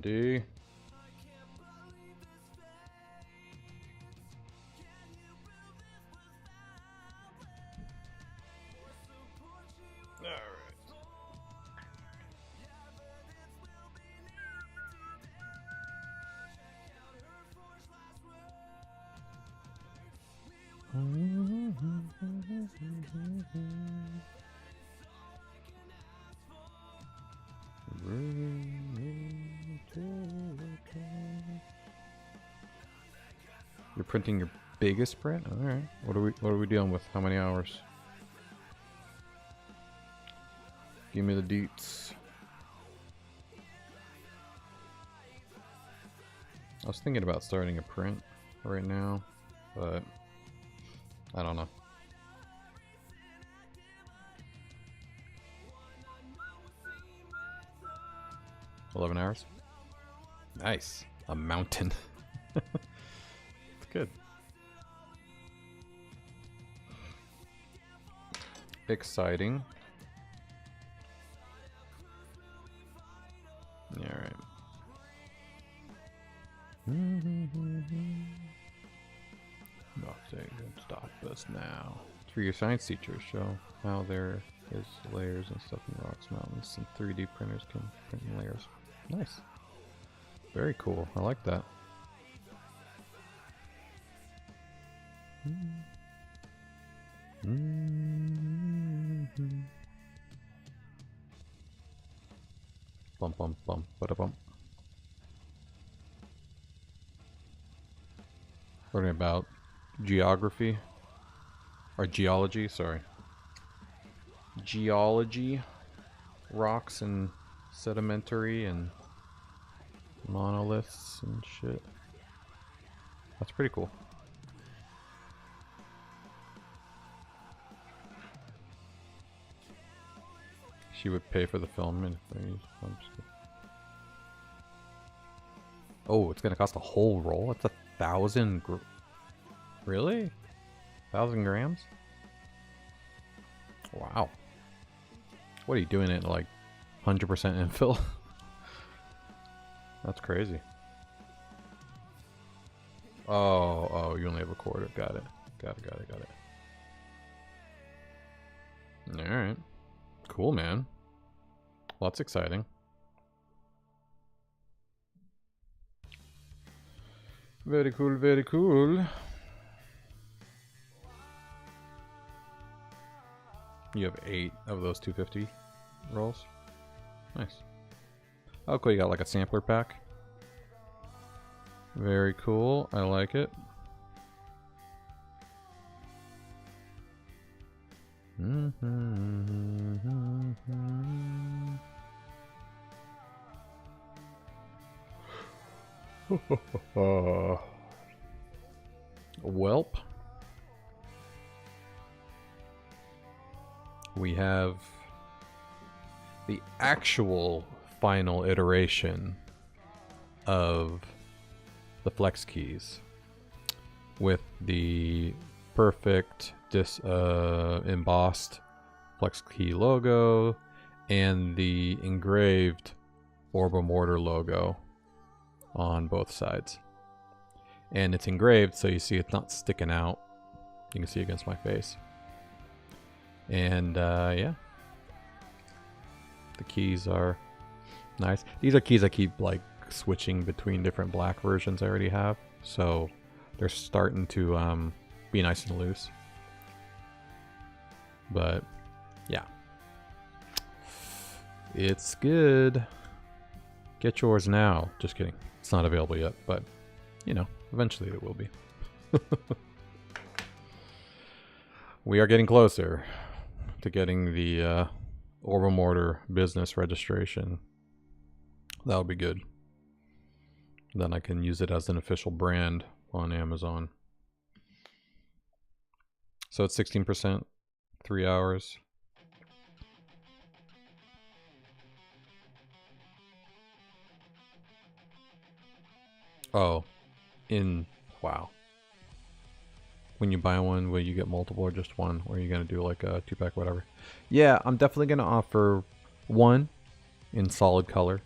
D. You're printing your biggest print? Alright. What are we dealing with? How many hours? Give me the deets. I was thinking about starting a print right now, but I don't know. $11 hours? Nice. A mountain. It's good. Exciting. Alright. Nothing can stop us now. For your science teachers, show how there is layers and stuff in rocks, mountains, and 3D printers can print in layers. Nice. Very cool. I like that. Bump, bump, bump, bada bump. Learning about geography. Or geology, sorry. Geology. Rocks and sedimentary and monoliths and shit. That's pretty cool. She would pay for the film and oh, it's gonna cost a whole roll? It's 1,000 really? 1,000 grams? Wow. What are you doing it like 100% infill? That's crazy. Oh, you only have a quarter. Got it. Got it. Alright. Cool, man. Well, that's exciting. Very cool, very cool. You have 8 of those 250 rolls. Nice. Oh, cool. You got like a sampler pack. Very cool. I like it. Welp. We have the actual final iteration of the flex keys with the perfect embossed flex key logo and the engraved Orbem order logo on both sides. And it's engraved so you see it's not sticking out. You can see against my face. And yeah, the keys are nice. These are keys I keep like switching between different black versions I already have, so they're starting to be nice and loose. But yeah, it's good. Get yours now. Just kidding, it's not available yet, but you know, eventually it will be. We are getting closer to getting the Orbem order business registration. That'll be good. Then I can use it as an official brand on Amazon. So it's 16%, 3 hours. Oh, wow. When you buy one, will you get multiple or just one? Or are you going to do like a 2-pack, whatever? Yeah, I'm definitely going to offer one in solid color.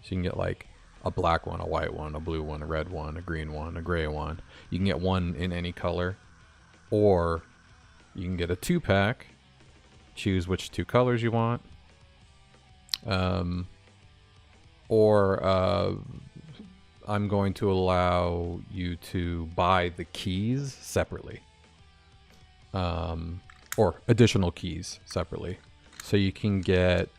So you can get like a black one, a white one, a blue one, a red one, a green one, a gray one. You can get one in any color, or you can get a 2-pack, choose which 2 colors you want. Or I'm going to allow you to buy the keys separately. Or additional keys separately. So you can get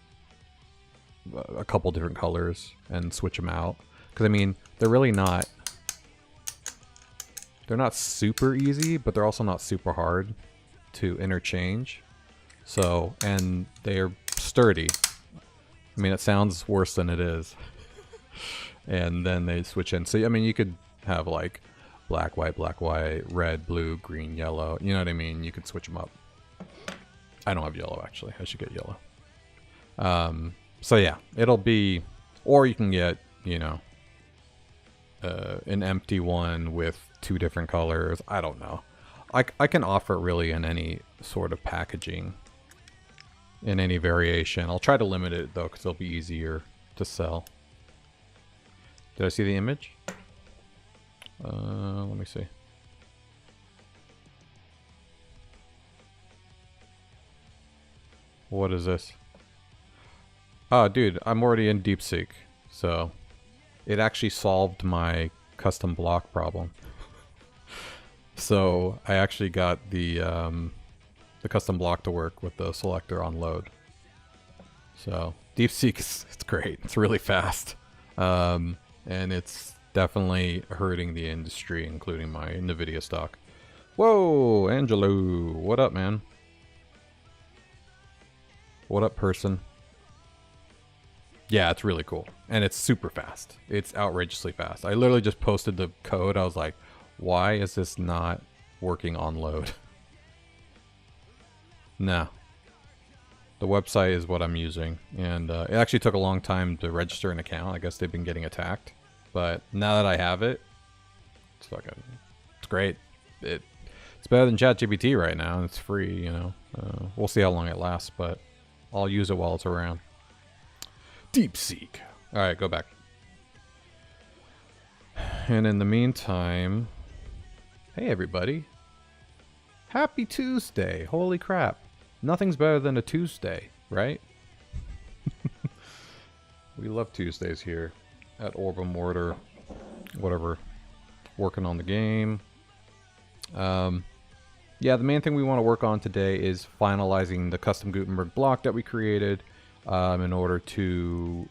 a couple different colors and switch them out. Because, I mean, they're really not... They're not super easy, but they're also not super hard to interchange. So, and they're sturdy. I mean, it sounds worse than it is. And then they switch in. So, I mean, you could have like black, white, red, blue, green, yellow. You know what I mean? You could switch them up. I don't have yellow, actually. I should get yellow. So, yeah, it'll be... Or you can get, you know, an empty one with 2 different colors. I don't know. I can offer it really in any sort of packaging. In any variation. I'll try to limit it, though, because it'll be easier to sell. Did I see the image? Let me see. What is this? Oh, dude, I'm already in DeepSeek. So, it actually solved my custom block problem. So, I actually got the custom block to work with the selector on load. So, DeepSeek it's great. It's really fast. And it's definitely hurting the industry, including my NVIDIA stock. Whoa, Angelo. What up, man? What up, person? Yeah, it's really cool. And it's super fast. It's outrageously fast. I literally just posted the code. I was like, why is this not working on load? No. The website is what I'm using. And it actually took a long time to register an account. I guess they've been getting attacked. But now that I have it, it's fucking... It's great. It's better than ChatGPT right now. And it's free, you know. We'll see how long it lasts, but I'll use it while it's around. DeepSeek. Alright, go back. And in the meantime... Hey, everybody. Happy Tuesday. Holy crap. Nothing's better than a Tuesday, right? We love Tuesdays here at Orbem Order. Whatever. Working on the game. Yeah, the main thing we want to work on today is finalizing the custom Gutenberg block that we created in order to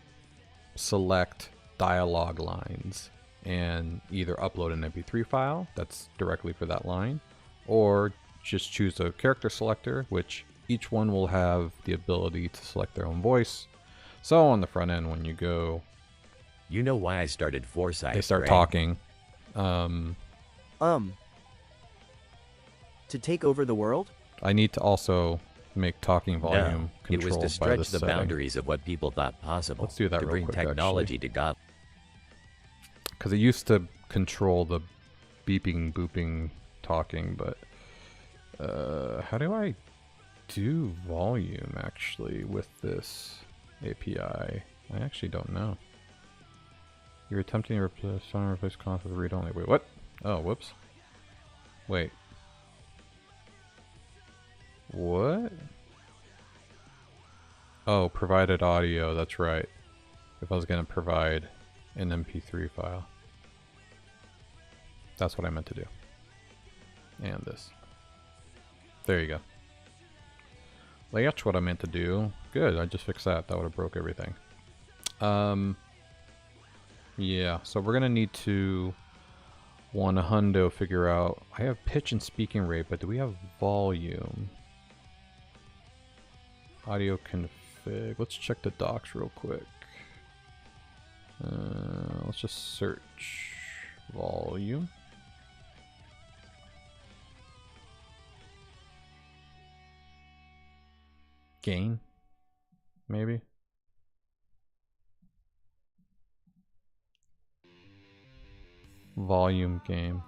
select dialogue lines and either upload an MP3 file that's directly for that line, or just choose a character selector, which each one will have the ability to select their own voice. So on the front end, when you go... You know why I started Foresight, they start right? talking. To take over the world? I need to also make talking volume No, it was controlled to by stretch this the setting. boundaries of what people thought possible. Let's do that to real bring quick, technology to God. Because it used to control the beeping, booping, talking, but how do I do volume actually with this API? I actually don't know. You're attempting to replace content with read-only. Wait, what? Oh, whoops. Wait. What? Oh, provided audio, that's right. If I was going to provide an MP3 file. That's what I meant to do. And this. There you go. That's what I meant to do. Good, I just fixed that. That would have broke everything. Yeah, so we're going to need to want a hundo figure out... I have pitch and speaking rate, but do we have volume? Audio config. Let's check the docs real quick. Let's just search volume. Gain, maybe. Volume game.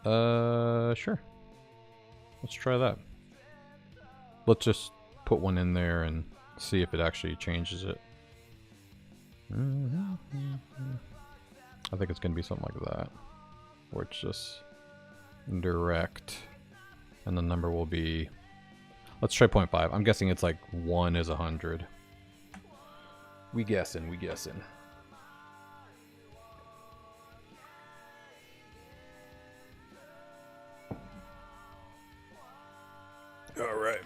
Sure. Let's try that. Let's just put one in there and see if it actually changes it. I think it's going to be something like that, where it's just direct, and the number will be, let's try 0.5. I'm guessing it's like 1 is 100. We guessing. All right.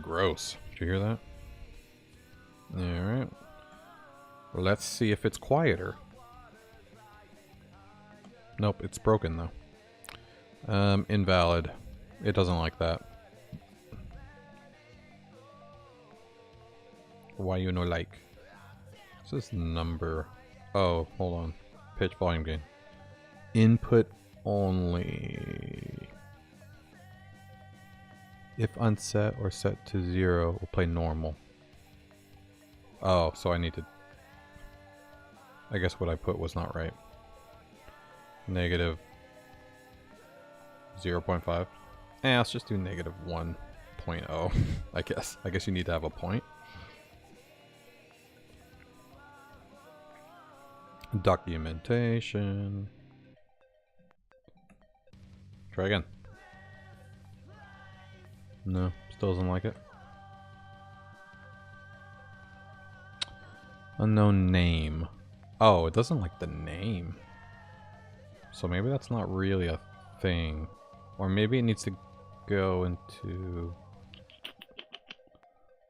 Gross. Did you hear that? All right. Let's see if it's quieter. Nope, it's broken though. Invalid. It doesn't like that. Why you no like? What's this number? Oh, hold on. Pitch volume gain. Input only. If unset or set to 0, we'll play normal. Oh, so I need to... I guess what I put was not right. Negative 0.5. Let's just do negative 1.0, I guess. I guess you need to have a point. Documentation. Try again. No, still doesn't like it. Unknown name. Oh, it doesn't like the name. So maybe that's not really a thing. Or maybe it needs to go into...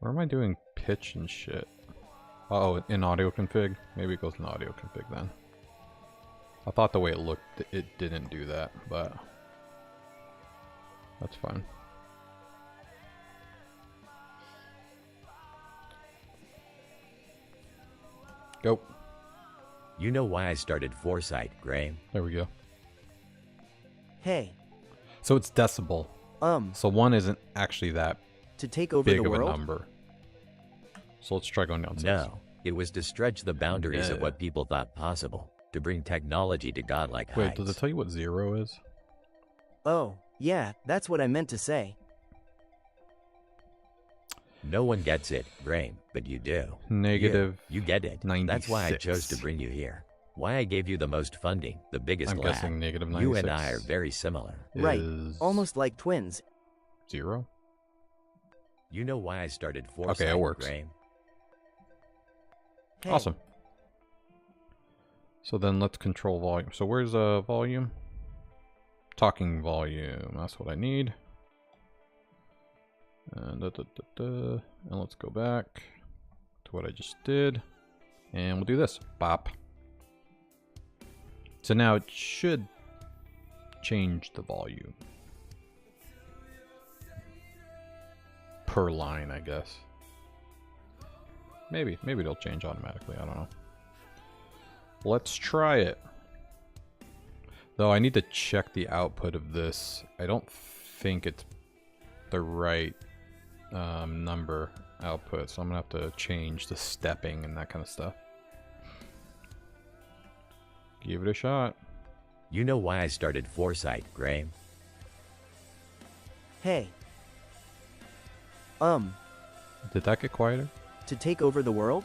Where am I doing pitch and shit? Oh, in audio config? Maybe it goes in audio config then. I thought the way it looked, it didn't do that, but... That's fine. Go. You know why I started Foresight, Graham? There we go. Hey, So it's decibel. So 1 isn't actually that to take over big the of a world? number. So let's try going down 6. No, it was to stretch the boundaries of Yeah. what people thought possible, to bring technology to godlike Wait, heights. does it tell you what 0 is? Oh, yeah, that's what I meant to say. No one gets it, Graham, but you do. Negative You get it. That's why I chose to 96. bring you here. Why I gave you the most funding, the biggest I'm lab. guessing negative You 96. and I are very similar. Right, is almost like twins. 0? You know why I started Foresight, it works. Graham? Hey, Awesome. So then let's control volume. So where's volume? Talking volume. That's what I need. And, and let's go back to what I just did. And we'll do this. Bop. So now it should change the volume. Per line, I guess. Maybe it'll change automatically. I don't know. Let's try it. Though I need to check the output of this. I don't think it's the right number output, so I'm gonna have to change the stepping and that kind of stuff. Give it a shot. You know why I started Foresight, Graham? Hey, Did that get quieter? to take over the world?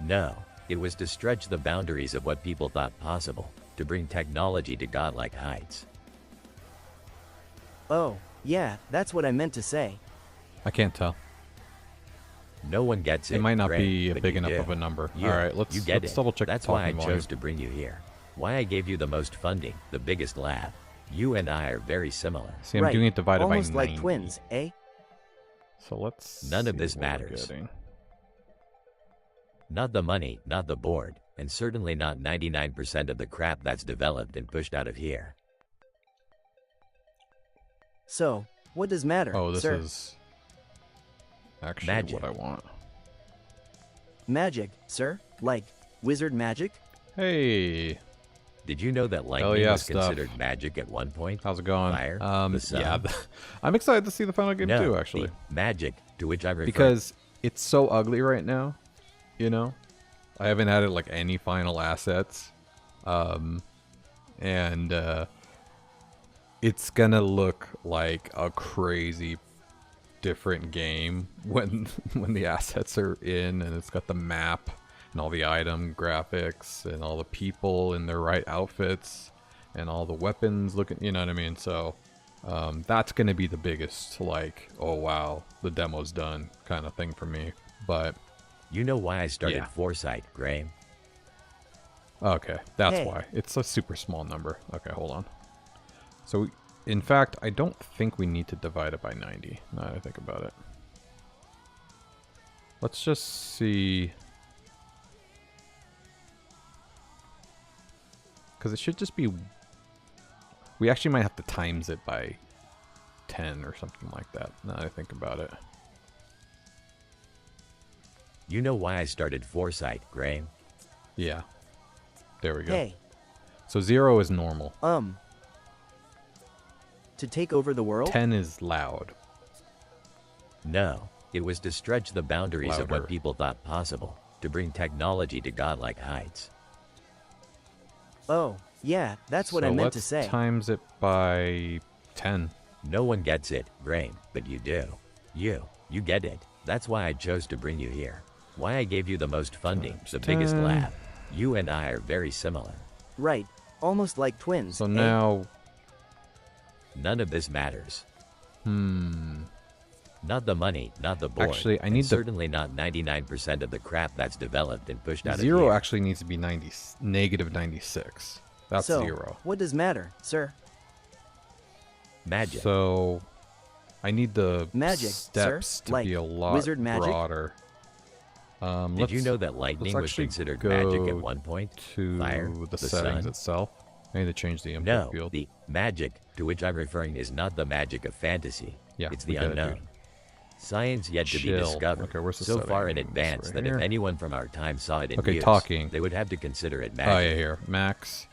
No, it was to stretch the boundaries of what people thought possible, to bring technology to godlike heights. Oh, yeah, that's what I meant to say. I can't tell. No one gets it. It might not Graham, be a but big you enough do. of a number. You, All right, let's double check. That's the why I talking chose volume. to bring you here. Why I gave you the most funding, the biggest lab. You and I are very similar. See, I'm right, doing it divided almost by 90. like twins, eh? So let's. None of see this what we're matters. getting. Not the money, not the board, and certainly not 99% of the crap that's developed and pushed out of here. So, what does matter, Oh, this sir? is actually Magic. what I want. Magic, sir? Like, wizard magic? Hey, Did you know that Hell lightning yeah was stuff. considered magic at one point? how's it going? Fire, the sun. Yeah, I'm excited to see the final game No, too. Actually, the magic to which I refer. because it's so ugly right now. You know, I haven't added like any final assets, and it's gonna look like a crazy different game when when the assets are in, and it's got the map and all the item graphics and all the people in their right outfits and all the weapons looking, you know what I mean? So that's going to be the biggest, like, oh wow, the demo's done kind of thing for me. But You know why I started Yeah. Foresight, Graham? okay, that's Hey. why. It's a super small number. Okay, hold on. So in fact, I don't think we need to divide it by 90, now that I think about it. Let's just see. Because it should just be... We actually might have to times it by 10 or something like that, now that I think about it. You know why I started Foresight, Graham? Yeah. There we go. Hey, So 0 is normal. to take over the world? 10 is loud. No, it was to stretch the boundaries of Louder. what people thought possible, to bring technology to godlike heights. Oh, yeah, that's what So I meant to let's say. times it by 10. No one gets it, Graham, but you do. You get it. That's why I chose to bring you here. Why I gave you the most funding, the biggest 10. lab. You and I are very similar. Right, almost like twins. So eh? now... None of this matters. Hmm... Not the money, not the board. Actually, I and need the- certainly not 99% of the crap that's developed and pushed out 0 of here. actually needs to be negative 96. That's so, 0. what does matter, sir? Magic. So I need the Magic, steps sir? to Like be a lot wizard magic? broader. Did you know that lightning was actually considered go magic at one point? to Fire, the the settings sun? itself? I need to change the input No, field. the magic to which I'm referring is not the magic of fantasy. Yeah, it's we the get it, unknown. dude. Science yet to be Chill. discovered. Okay, where's the so far in settings? advance Right that here. if anyone from our time saw it in Okay, use, talking. they would have to consider it Oh magic. yeah, here. Max.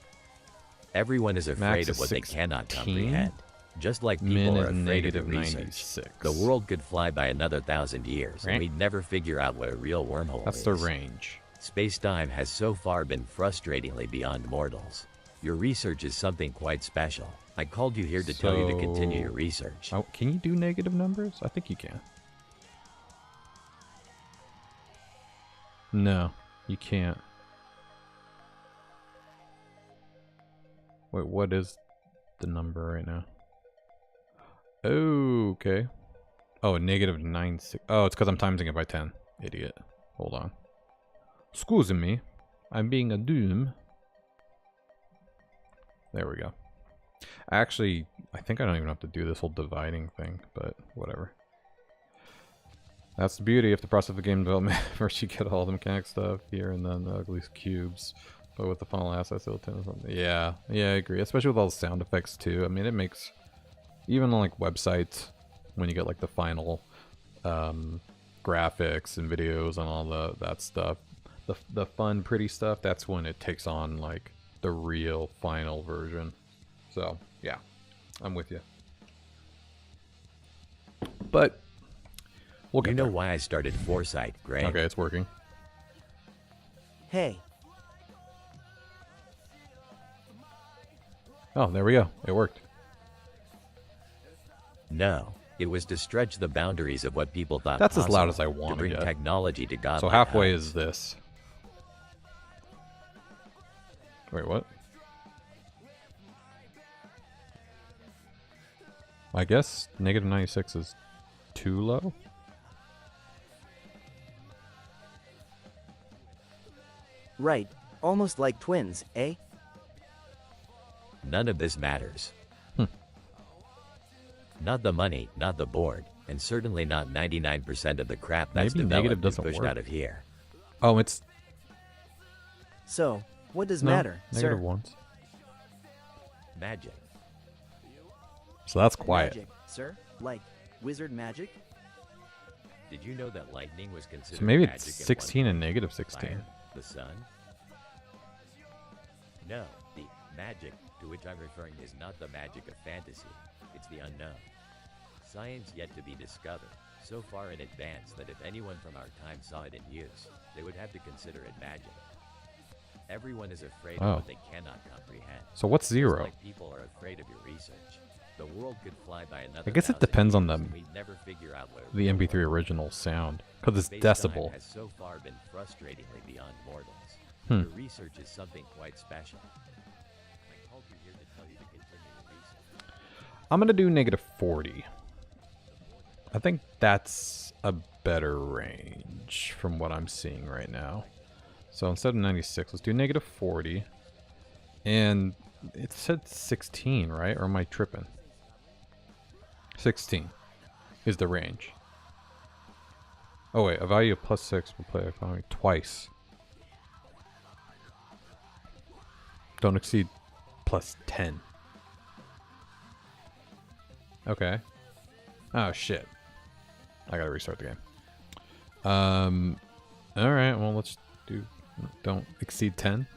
Everyone is afraid Max of is what they 16. cannot comprehend. Just like Min people is are afraid of negative the research. 96. The world could fly by another 1,000 years, Right. and we'd never figure out what a real wormhole That's is. the range. Space-time has so far been frustratingly beyond mortals. Your research is something quite special. I called you here to tell you to continue your So- research. Oh, can you do negative numbers? I think you can. No, you can't. Wait, what is the number right now? Oh, okay. Oh, negative 96. Oh, it's because I'm timesing it by 10. Idiot. Hold on. Excuse me. I'm being a doom. There we go. Actually, I think I don't even have to do this whole dividing thing, but whatever. That's the beauty of the process of the game development. First you get all the mechanic stuff here and then the ugly cubes. But with the final assets, it'll tend to something. Yeah, I agree. Especially with all the sound effects too. I mean, it makes, even on like websites, when you get like the final graphics and videos and all that stuff, the fun, pretty stuff, that's when it takes on like the real final version. So, yeah, I'm with you. But we'll get You know there. why I started Foresight, Graham? Okay, it's working. Hey, Oh, there we go. It worked. No, it was to stretch the boundaries of what people thought That's as loud as I possible, wanted to bring it. technology to godlike So halfway heights. is this. Wait, what? I guess negative 96 is too low? right, almost like twins, eh? None of this matters. Hmm. Not the money, not the board, and certainly not 99% of the crap that's Maybe developed negative and doesn't pushed work. out of here. Oh, it's So, what does no, matter, negative sir? ones. Magic. So that's quiet. Magic, sir? Like wizard magic? Did you know that lightning was considered So maybe magic it's at 16 one and point? negative 16. Fire, the sun? No, the magic to which I'm referring is not the magic of fantasy. It's the unknown. Science yet to be discovered, so far in advance that if anyone from our time saw it in use, they would have to consider it magic. Everyone is afraid Oh. of what they cannot comprehend. So what's Just 0? like people are afraid of your research. The world could fly by another I guess it 1,000 depends on years the and we'd never figure out where the we MP3 were. original sound, because it's Space-time decibel. has so far been frustratingly beyond mortals. Hmm. Your research is something quite special. I called you here to tell you to continue your research. I'm gonna do -40. I think that's a better range from what I'm seeing right now. So instead of 96, let's do -40. And it said 16, right? Or am I tripping? 16 is the range. Oh wait, a value of +6 will play economy twice. Don't exceed +10. Okay. Oh shit. I gotta restart the game. Alright, well let's do don't exceed 10.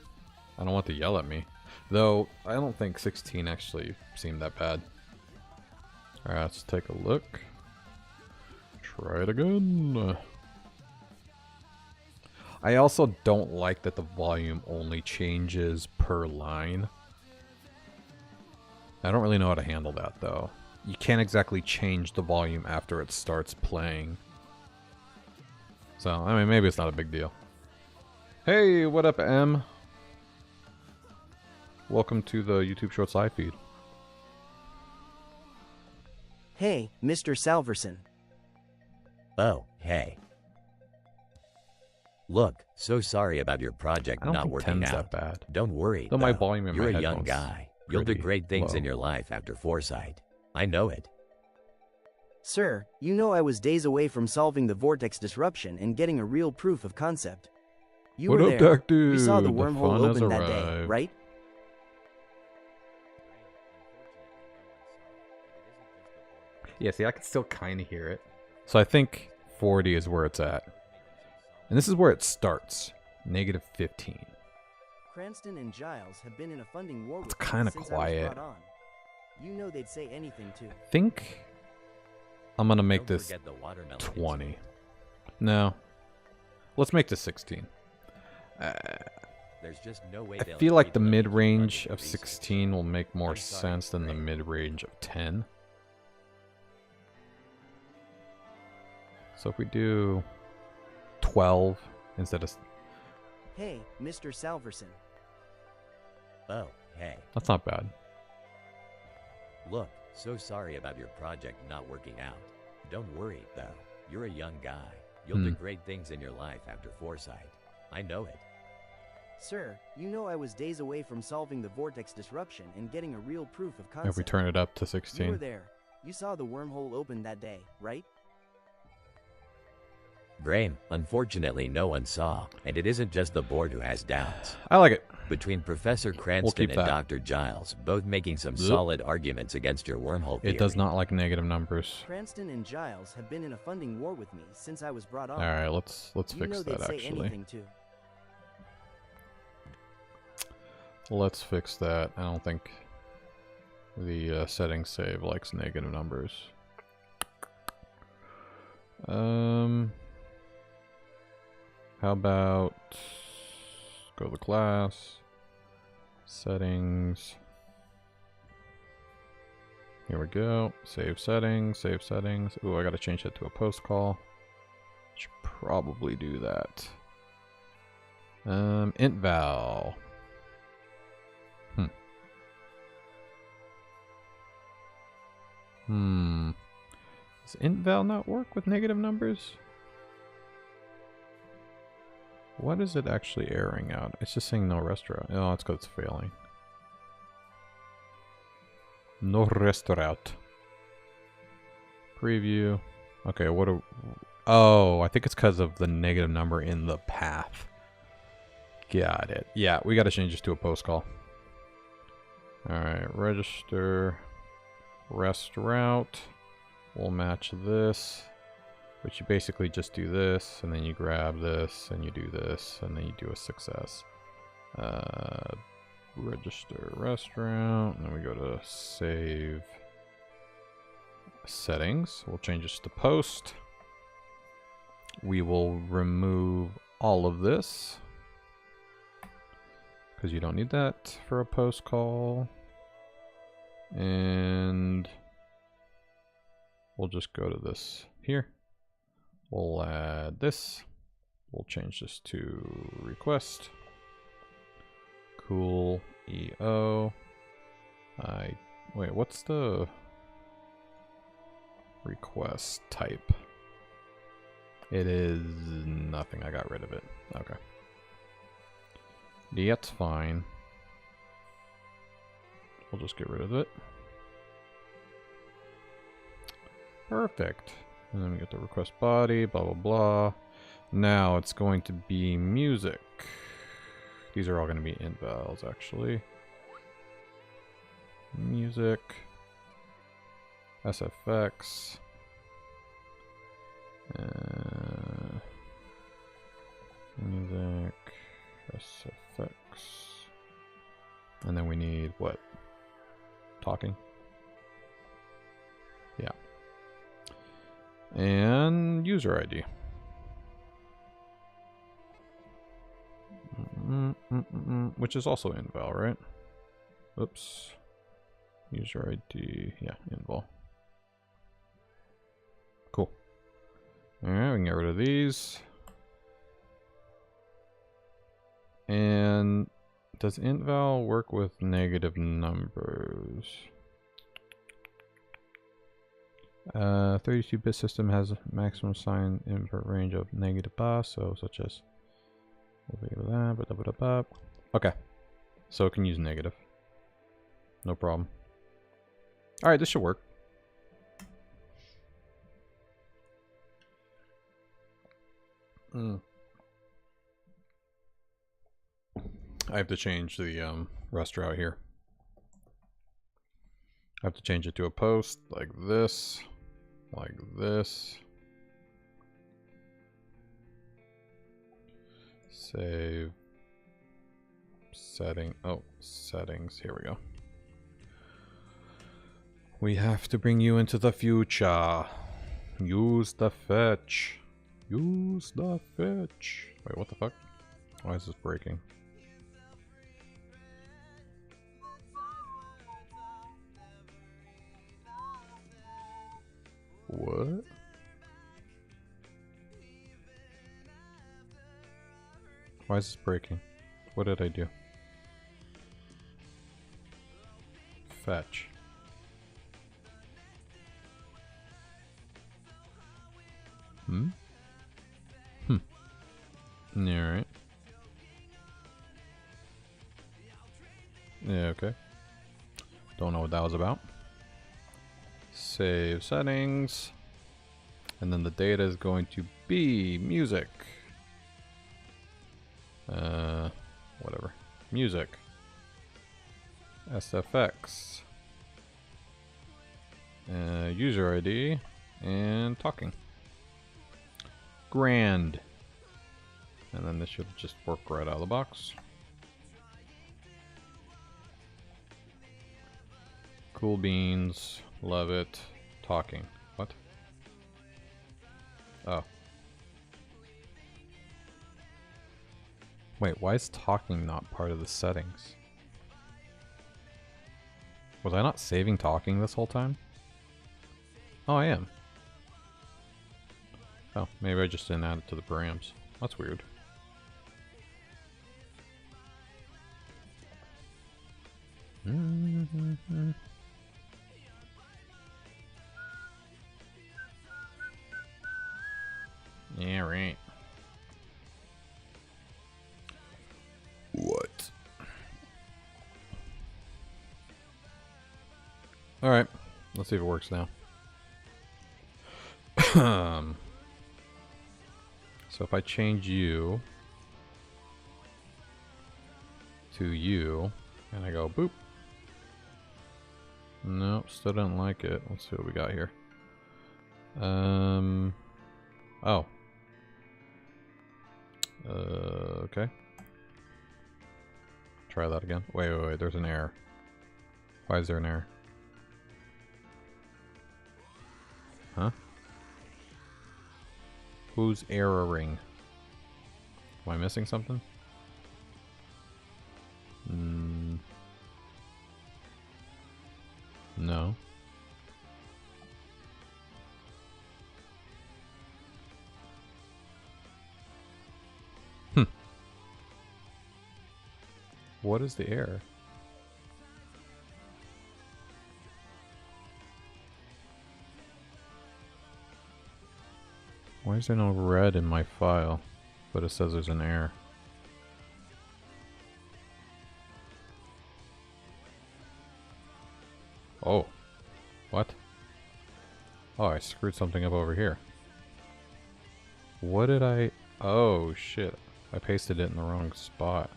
I don't want to yell at me. Though I don't think 16 actually seemed that bad. Alright, let's take a look. Try it again. I also don't like that the volume only changes per line. I don't really know how to handle that though. You can't exactly change the volume after it starts playing. So, I mean, maybe it's not a big deal. Hey, what up, M? Welcome to the YouTube Shorts live feed. Hey, Mr. Salverson. Oh, hey. Look, so sorry about your project I don't not think working 10's out. that bad. Don't worry, Though my volume in you're my a young headphones guy. You'll do pretty great things in low. your life after foresight. I know it. Sir, you know I was days away from solving the vortex disruption and getting a real proof of concept. You What were up, there. Doc Dude? You saw the The wormhole fun has open that day, arrived. right? Yeah, see, I can still kind of hear it. So I think 40 is where it's at. And this is where it starts. -15. Cranston and Giles have been in a funding war It's with me kinda since quiet. I was brought on. You know they'd say anything too. I think I'm going to make Don't this forget the watermelon 20. incident. No. Let's make this 16. There's just no way I they'll feel like agree the to let me keep mid-range funding of the research. 16 will make more I'm sorry, sense than the Ray. mid-range of 10. So if we do 12 instead of... Hey, Mr. Salverson. Oh, hey. That's not bad. Look, so sorry about your project not working out. Don't worry, though. You're a young guy. You'll do great things in your life after foresight. I know it. Sir, you know I was days away from solving the vortex disruption and getting a real proof of concept. If we turn it up to You were 16. there. You saw the wormhole open that day, right? Graham, unfortunately no one saw, and it isn't just the board who has doubts. I like it. Between Professor Cranston keep and that. Dr. Giles, both making some Yep. solid arguments against your wormhole theory. It does not like negative numbers. Cranston and Giles have been in a funding war with me since I was brought on. All right, let's You fix know they'd that say actually. anything too. Let's fix that. I don't think the settings save likes negative numbers. How about go to class, settings. Here we go. Save settings, save settings. Ooh, I gotta change that to a post call. Should probably do that. Int val. Does int val not work with negative numbers? What is it actually erroring out? It's just saying no restaurant. Oh, it's because it's failing. No restaurant. Preview. Okay, what do... Oh, I think it's because of the negative number in the path. Got it. Yeah, we got to change this to a post call. Alright, register rest route. We'll match this. But you basically just do this, and then you grab this, and you do this, and then you do a success. Register restaurant, and then we go to save settings. We'll change this to post. We will remove all of this, because you don't need that for a post call. And we'll just go to this here. We'll add this. We'll change this to request. Cool EO. Wait, what's the request type? It is nothing. I got rid of it. Okay. That's fine. We'll just get rid of it. Perfect. And then we get the request body, blah, blah, blah. Now it's going to be music. These are all going to be int vals, actually. Music. SFX. Music. SFX. And then we need what? Talking. Yeah. And user ID. Which is also inval, right? Oops. User ID. Yeah, inval. Cool. Alright, we can get rid of these. And does intval work with negative numbers? 32-bit system has a maximum sign input range of negative bar, so such as okay, so it can use negative. No problem. Alright, this should work. I have to change the rest route here. I have to change it to a post like this, like this. Save setting. Oh, settings. Here we go. We have to bring you into the future. Use the fetch. Use the fetch. Wait, what the fuck? Why is this breaking? What? Why is this breaking? What did I do? Fetch. Yeah, right. Yeah, okay. Don't know what that was about. Save settings. And then the data is going to be music. Whatever. Music. SFX. User ID. And talking. Grand. And then this should just work right out of the box. Cool beans. Love it. Talking. What? Oh. Wait, why is talking not part of the settings? Was I not saving talking this whole time? Oh, I am. Oh, maybe I just didn't add it to the params. That's weird. Yeah, right. What? Alright, let's see if it works now. So if I change you to you, and I go boop. Nope, still don't like it. Let's see what we got here. Oh. Okay. Try that again. Wait, there's an error. Why is there an error? Huh? Who's erroring? Am I missing something? No. What is the error? Why is there no red in my file, but it says there's an error? Oh. What? Oh, I screwed something up over here. What did I... Oh, shit. I pasted it in the wrong spot.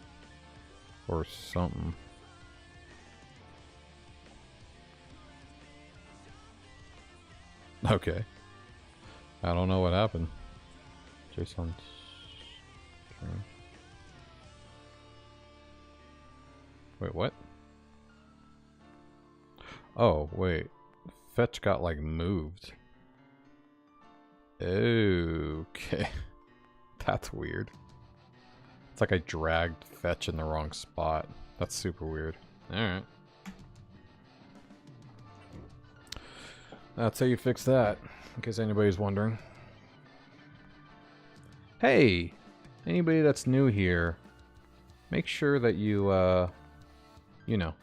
Or something. Okay. I don't know what happened. JSON string. Wait, what? Oh, wait. Fetch got, like, moved. Okay. That's weird. It's like I dragged fetch in the wrong spot. That's super weird. Alright. That's how you fix that, in case anybody's wondering. Hey! Anybody that's new here, make sure that you, you know,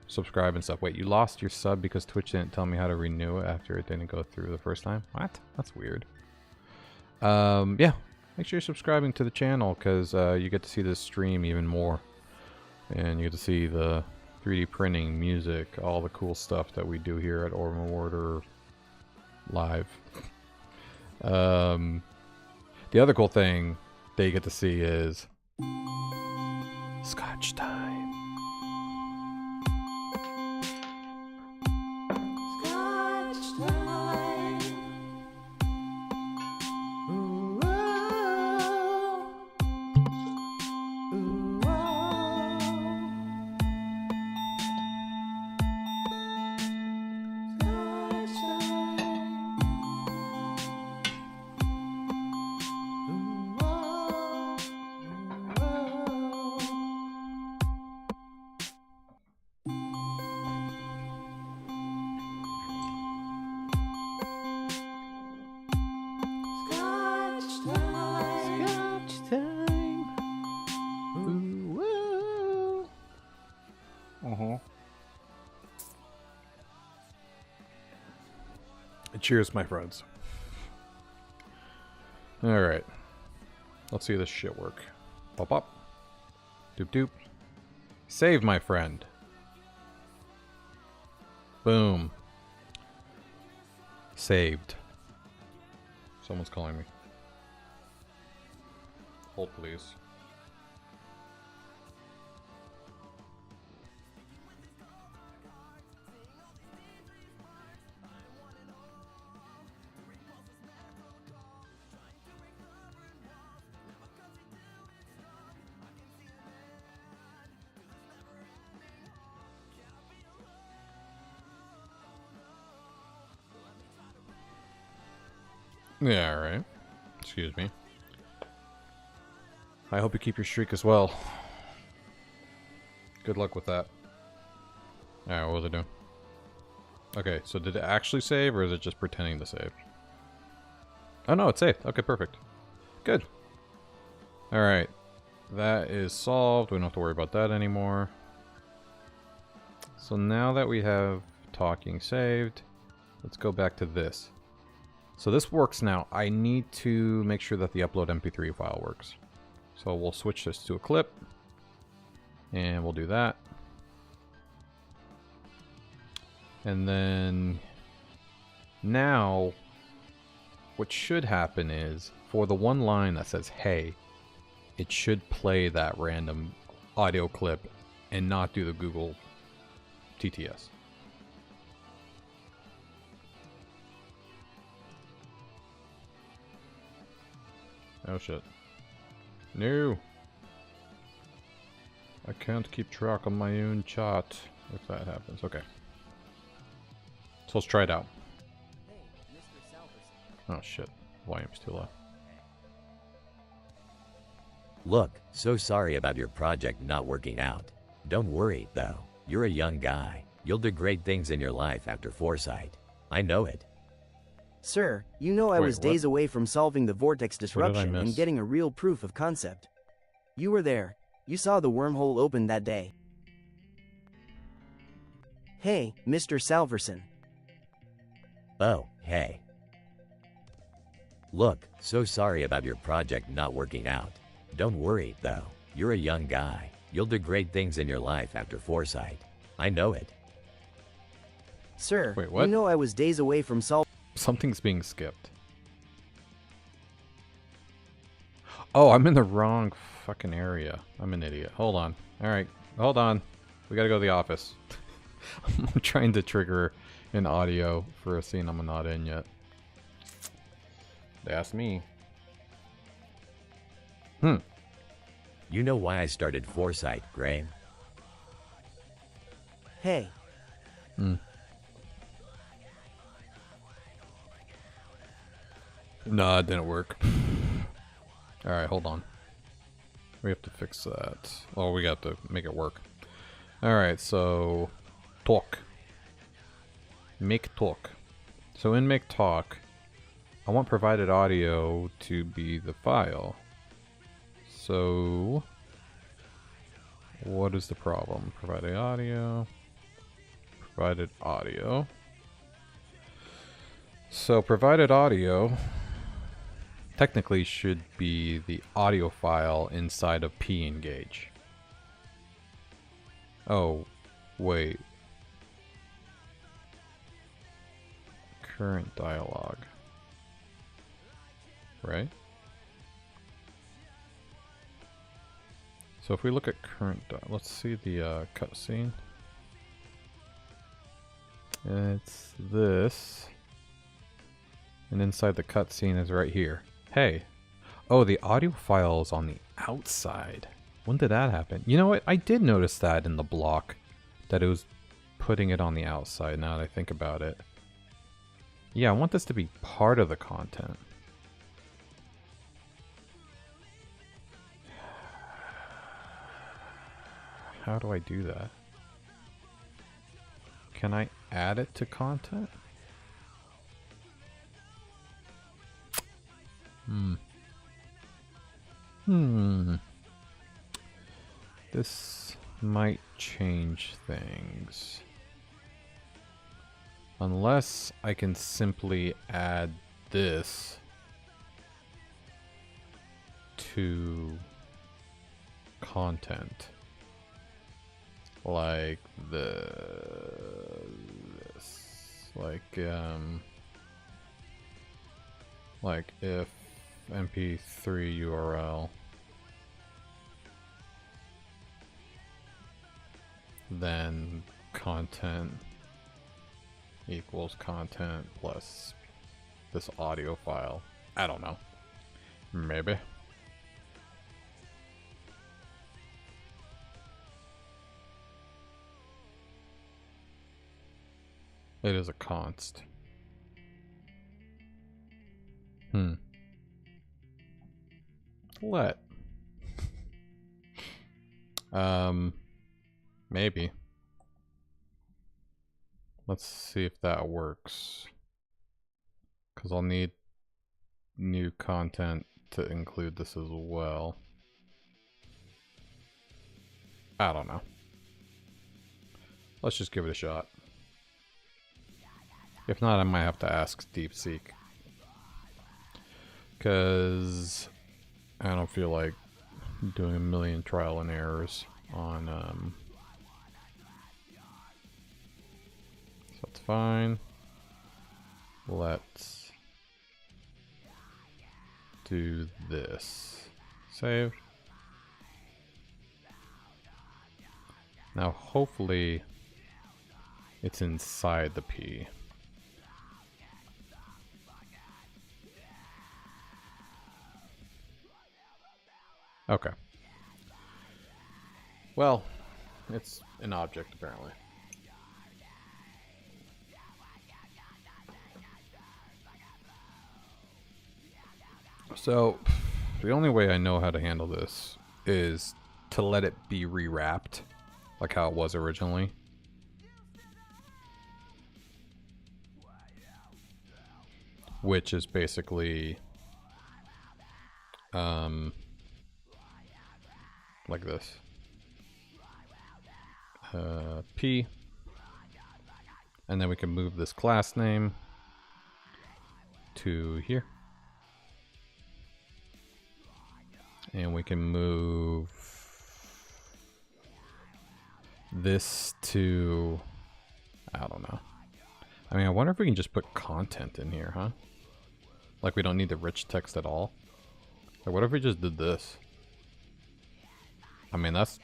subscribe and stuff. Wait, you lost your sub because Twitch didn't tell me how to renew it after it didn't go through the first time? What? That's weird. Yeah. Make sure you're subscribing to the channel because you get to see this stream even more. And you get to see the 3D printing, music, all the cool stuff that we do here at Orbem Order Live. The other cool thing that you get to see is Scotch time. Cheers, my friends. Alright. Let's see this shit work. Pop up. Doop doop. Save, my friend. Boom. Saved. Someone's calling me. Hold, please. Yeah, alright. Excuse me. I hope you keep your streak as well. Good luck with that. Alright, what was I doing? Okay, so did it actually save, or is it just pretending to save? Oh no, it's saved. Okay, perfect. Good. Alright. That is solved. We don't have to worry about that anymore. So now that we have talking saved, let's go back to this. So this works now. I need to make sure that the upload MP3 file works. So we'll switch this to a clip. And we'll do that. And then now what should happen is for the one line that says hey, it should play that random audio clip and not do the Google TTS. Oh shit. No! I can't keep track of my own chat if that happens. Okay. So let's try it out. Oh shit. Volume's too low. Look, so sorry about your project not working out. Don't worry, though. You're a young guy. You'll do great things in your life after foresight. I know it. Sir, you know I Wait, was what? days away from solving the vortex What did I disruption and miss? getting a real proof of concept. You were there. You saw the wormhole open that day. Hey, Mr. Salverson. Oh, hey. Look, so sorry about your project not working out. Don't worry, though. You're a young guy. You'll do great things in your life after foresight. I know it. Sir, Wait, what? you know I was days away from solving. Something's being skipped. Oh, I'm in the wrong fucking area. I'm an idiot. Hold on. Alright, hold on. We gotta go to the office. I'm trying to trigger an audio for a scene I'm not in yet. That's me. You know why I started foresight, Graham? Hey, No, it didn't work. Alright, hold on. We have to fix that. Oh, we got to make it work. Alright, so... talk. Make talk. So in make talk, I want provided audio to be the file. So... what is the problem? Provided audio. Provided audio. So provided audio technically should be the audio file inside of pengage. Oh, wait. Current dialogue. Right? So if we look at current, let's see the cutscene. It's this. And inside the cutscene is right here. Hey. Oh, the audio file is on the outside. When did that happen? You know what? I did notice that in the block. That it was putting it on the outside now that I think about it. Yeah, I want this to be part of the content. How do I do that? Can I add it to content? This might change things. Unless I can simply add this to content. Like this. Like if mp3 URL, then content equals content plus this audio file. I don't know. Maybe. It is a const. Let. Maybe. Let's see if that works. Because I'll need new content to include this as well. I don't know. Let's just give it a shot. If not, I might have to ask DeepSeek. Because I don't feel like doing a million trial and errors on so that's fine. Let's do this. Save. Now hopefully it's inside the P. Okay. Well, it's an object apparently. So, the only way I know how to handle this is to let it be rewrapped, like how it was originally. which is basically like this. P, and then we can move this class name to here, and we can move this to, I don't know. I mean, I wonder if we can just put content in here, huh? Like we don't need the rich text at all. Or what if we just did this? I mean, that's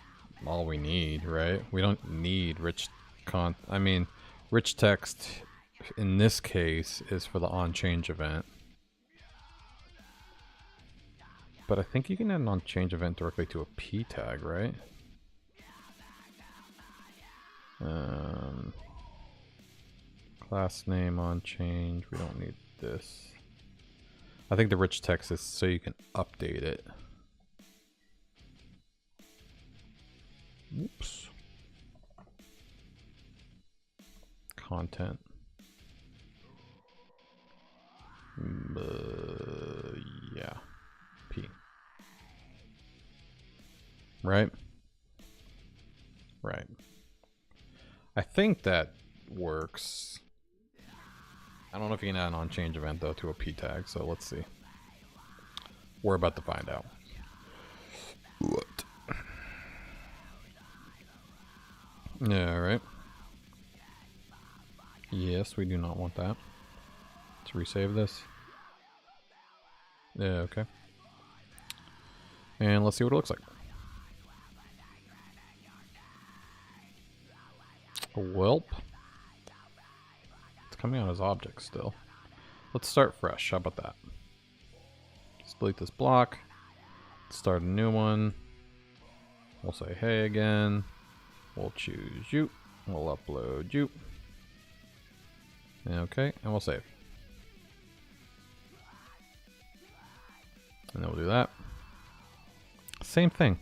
all we need, right? We don't need rich I mean, rich text in this case is for the on-change event. But I think you can add an on-change event directly to a P tag, right? Class name on-change, we don't need this. I think the rich text is so you can update it. Oops. Content. Yeah. P. Right? Right. I think that works. I don't know if you can add an on-change event though to a P tag, so let's see. We're about to find out. What? Yeah, right. Yes, we do not want that. Let's resave this. Yeah, okay. And let's see what it looks like. Welp. It's coming out as objects still. Let's start fresh. How about that? Let's delete this block. Let's start a new one. We'll say hey again. We'll choose you. We'll upload you. Okay, and we'll save. And then we'll do that. Same thing.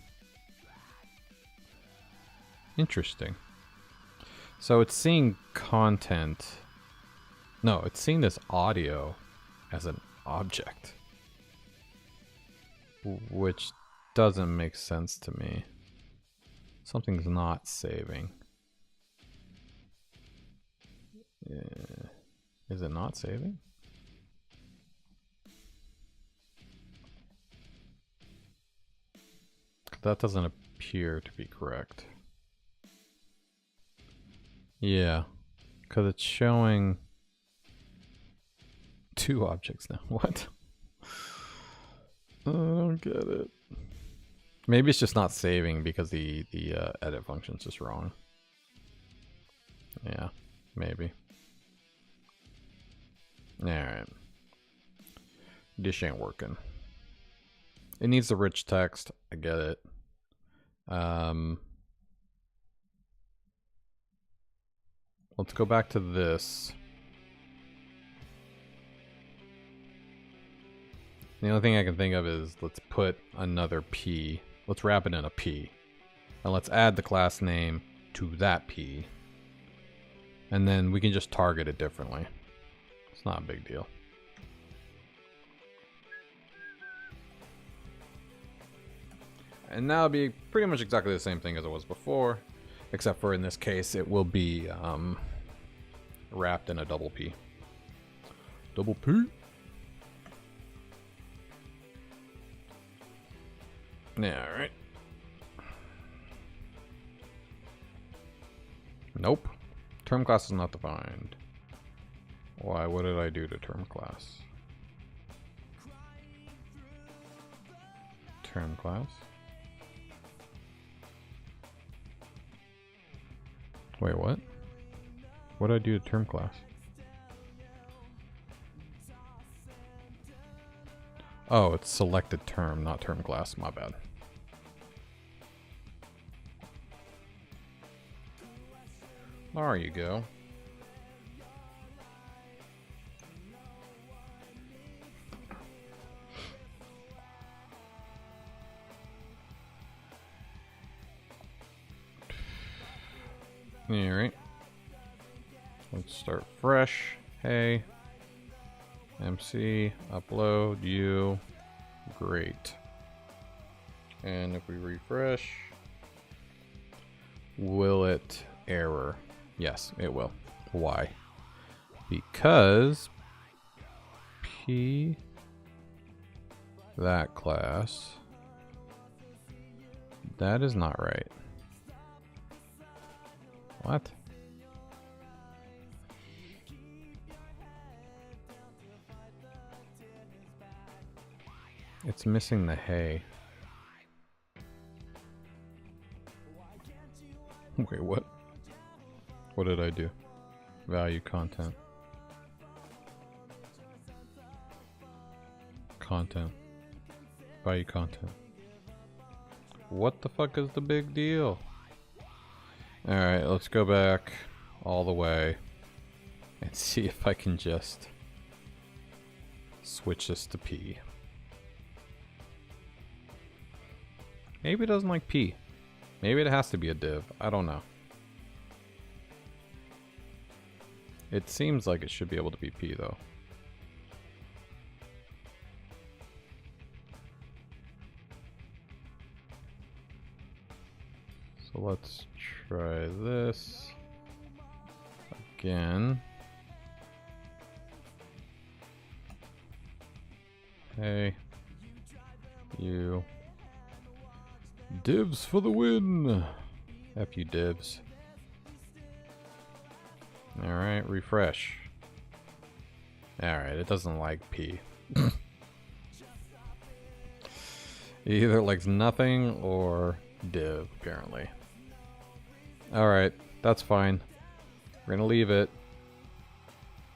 Interesting. So it's seeing content. No, it's seeing this audio as an object. Which doesn't make sense to me. Something's not saving. Is it not saving? That doesn't appear to be correct. Yeah, because it's showing two objects now. What? I don't get it. Maybe it's just not saving because the edit function's just wrong. Yeah, maybe. Alright. This ain't working. It needs the rich text. I get it. Let's go back to this. The only thing I can think of is let's put another P. Let's wrap it in a P. And let's add the class name to that P. And then we can just target it differently. It's not a big deal. And now it'll be pretty much exactly the same thing as it was before, except for in this case it will be wrapped in a double P. Double P. Yeah, all right. Nope. Term class is not defined. Why? What did I do to term class? Term class. Wait, what? What did I do to term class? Oh, it's selected term, not term class. My bad. There you go. Alright. Let's start fresh. Hey. MC, upload, you. Great. And if we refresh, will it error? Yes, it will. Why? Because P, that class, that is not right. What? It's missing the hay. Wait, what? What did I do? Value content. Content. Value content. What the fuck is the big deal? Alright, let's go back all the way and see if I can just switch this to P. Maybe it doesn't like P. Maybe it has to be a div. I don't know. It seems like it should be able to be P though. So let's try this again. Hey, you. Divs for the win! F you divs. Alright, refresh. Alright, it doesn't like P. It either likes nothing or div, apparently. Alright, that's fine. We're gonna leave it.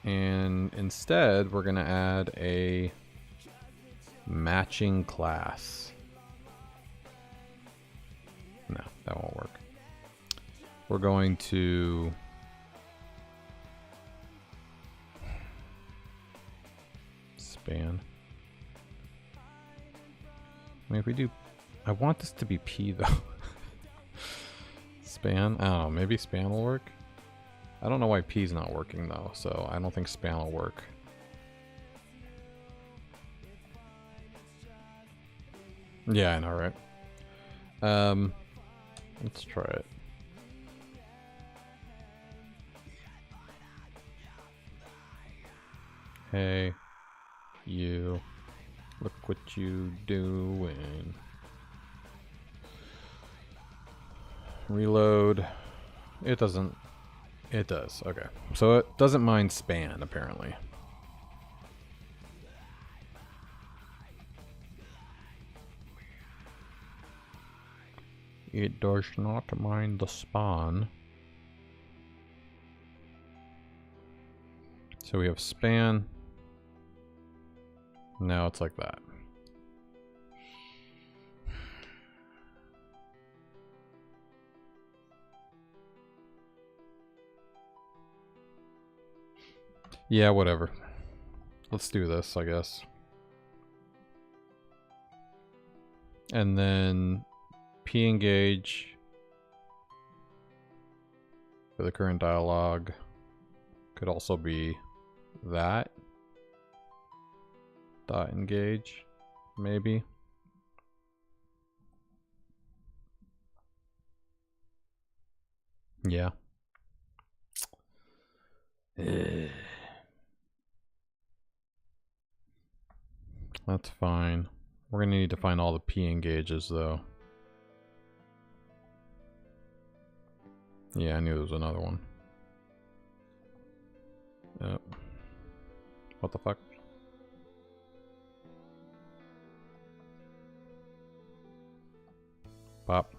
And instead, we're gonna add a matching class. No, that won't work. We're going to span. I mean, if we do, I want this to be P though. Span? Oh, maybe span will work. I don't know why P's not working though, so I don't think span will work. Yeah, I know, right? Let's try it. Hey, you. Look what you doing. Reload. It doesn't. It does. Okay. So it doesn't mind span, apparently. It does not mind the spawn. So we have span. Now it's like that. Yeah, whatever. Let's do this, I guess. And then P engage for the current dialogue could also be that. Dot engage, maybe. Yeah. That's fine. We're gonna need to find all the P engages though. Yeah, I knew there was another one. Yep. What the fuck? Pop.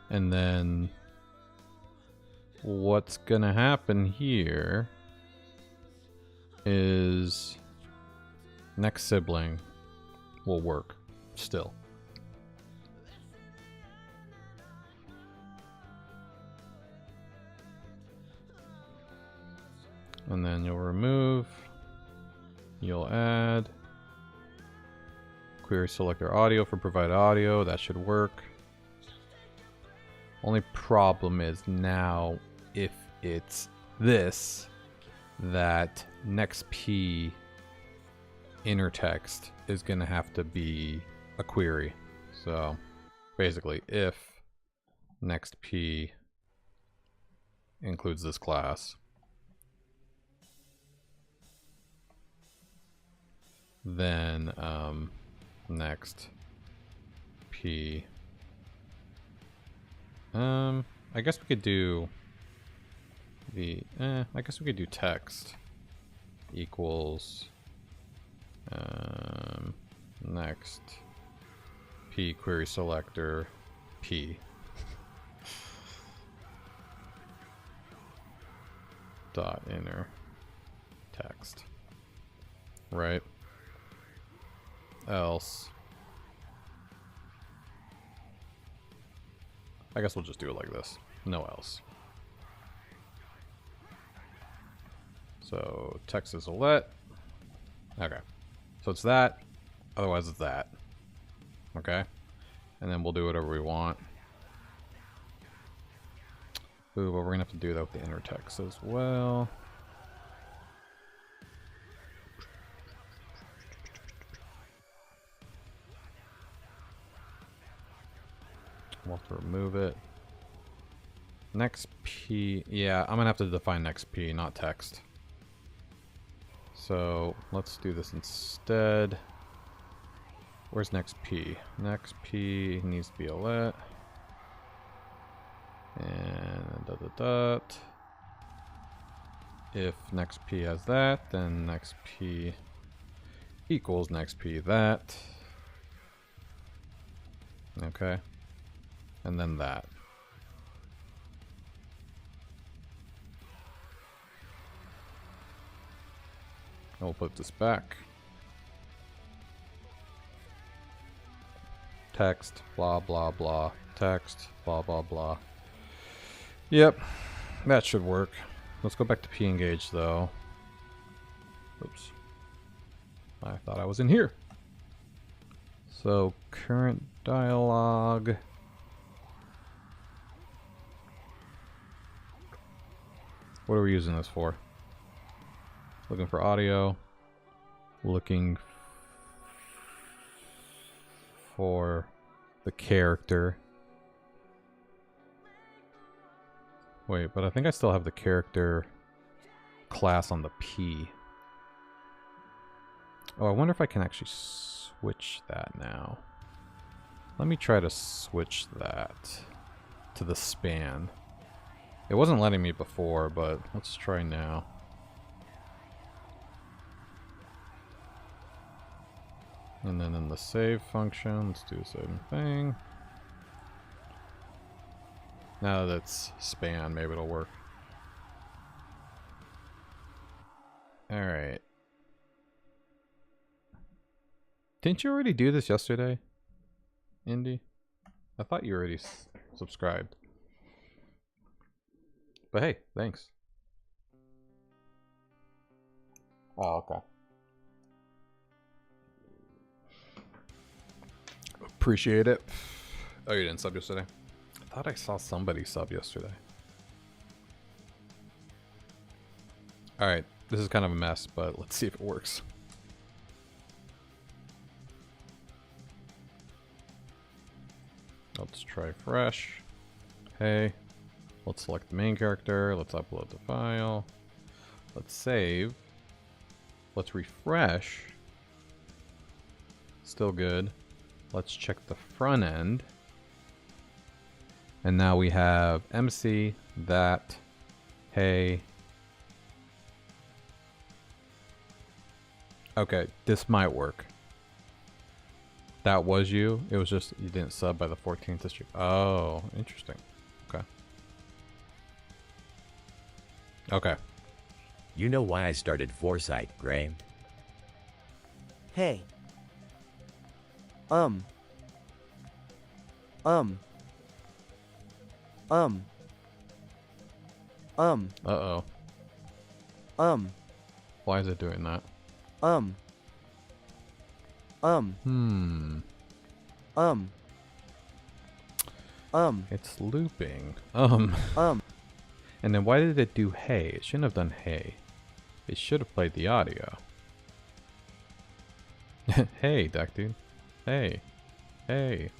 And then what's gonna happen here is next sibling will work still. And then you'll remove, you'll add, query selector audio for provide audio, that should work. Only problem is now if it's this, that next P inner text is going to have to be a query. So basically, if next P includes this class, then next P, I guess we could do the, I guess we could do text equals next P query selector P dot inner text, right? Else, I guess we'll just do it like this. No else. So text is a let. Okay. So it's that. Otherwise it's that. Okay. And then we'll do whatever we want. Ooh, but we're gonna have to do that with the inner text as well. We'll have to remove it. Next P, yeah, I'm gonna have to define next P, not text. So let's do this instead. Where's next P? Next P needs to be a let. And dot dot dot. If next P has that, then next P equals next P that. Okay. And then that. And we'll put this back. Text, blah, blah, blah. Text, blah, blah, blah. Yep, that should work. Let's go back to pengage though. Oops. I thought I was in here. So current dialogue. What are we using this for? Looking for audio. Looking for the character. Wait, but I think I still have the character class on the P. Oh, I wonder if I can actually switch that now. Let me try to switch that to the span. It wasn't letting me before, but let's try now. And then in the save function, let's do the same thing. Now that it's span, maybe it'll work. Alright. Didn't you already do this yesterday, Indy? I thought you already subscribed. But hey, thanks. Oh, okay. Appreciate it. Oh, you didn't sub yesterday? I thought I saw somebody sub yesterday. Alright, this is kind of a mess, but let's see if it works. Let's try fresh. Hey. Let's select the main character. Let's upload the file. Let's save. Let's refresh. Still good. Let's check the front end. And now we have MC, that, hey. Okay, this might work. That was you? It was just you didn't sub by the 14th district. Oh, interesting. Okay. Okay. You know why I started Foresight, Gray? Hey. Uh-oh. Why is it doing that? It's looping. And then why did it do hey? It shouldn't have done hey. It should have played the audio. Hey, duck dude. Hey. Hey.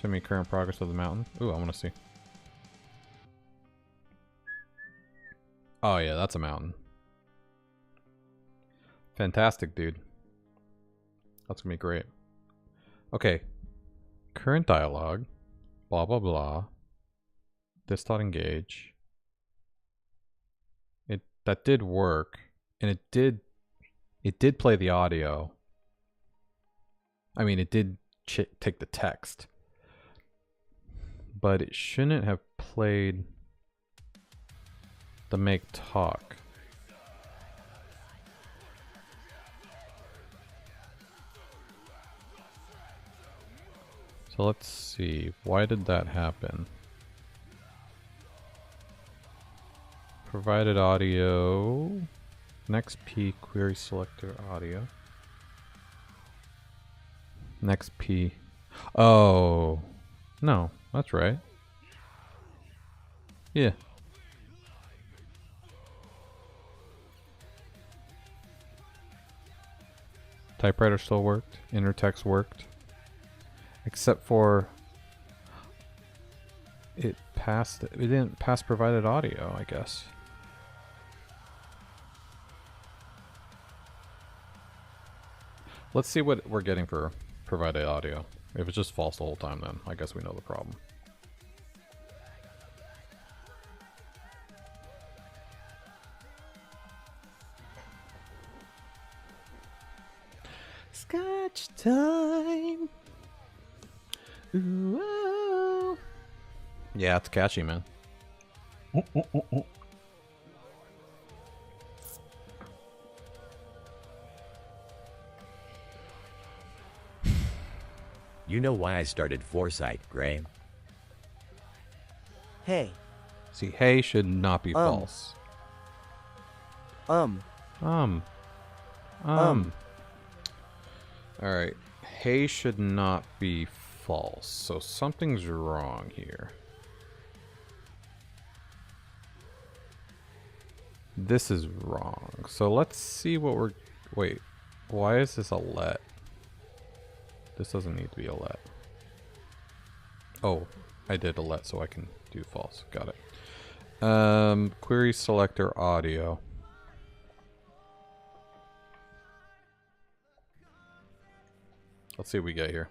Show me current progress of the mountain. Ooh, I want to see. Oh yeah, that's a mountain. Fantastic, dude. That's gonna be great. Okay. Current dialogue. Blah blah blah. This dot engage. That did work, and it did play the audio. I mean, it did take the text, but it shouldn't have played the make talk. So let's see, why did that happen? Provided audio, next P query selector audio. Next P. Oh, no, that's right. Yeah. Typewriter still worked. Inner text worked. Except for it didn't pass provided audio, I guess. Let's see what we're getting for provided audio. If it's just false the whole time, then I guess we know the problem. Scotch time. Ooh. Yeah, it's catchy, man. You know why I started Foresight, Graham? Hey. See, hey should not be false. Alright. Hey should not be false. So something's wrong here. This is wrong. So let's see what we're... Wait. Why is this a let? This doesn't need to be a let. Oh, I did a let so I can do false. Got it. Query selector audio. Let's see what we get here.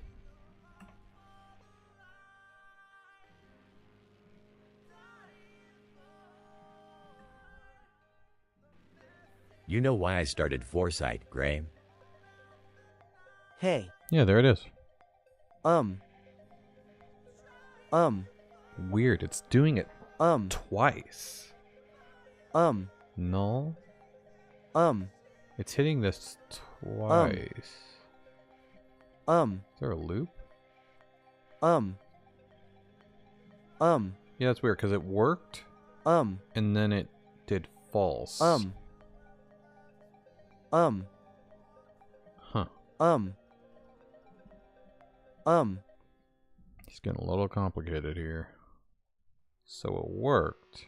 You know why I started Foresight, Graham? Hey. Yeah, there it is. Weird, it's doing it twice. Null. It's hitting this twice. Is there a loop? Yeah, it's weird because it worked. And then it did false. Huh. It's getting a little complicated here. So it worked.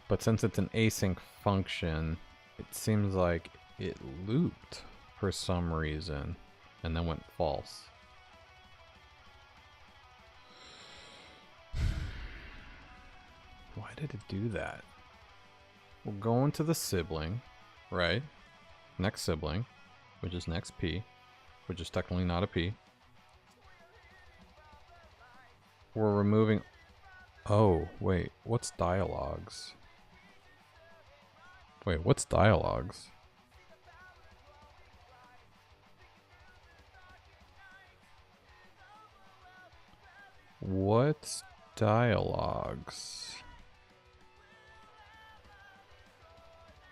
But since it's an async function, it seems like it looped for some reason and then went false. Why did it do that? We'll go into the sibling, right? Next sibling, which is next P, which is technically not a P. We're removing... Oh, wait, what's dialogues? Wait, what's dialogues? What's dialogues?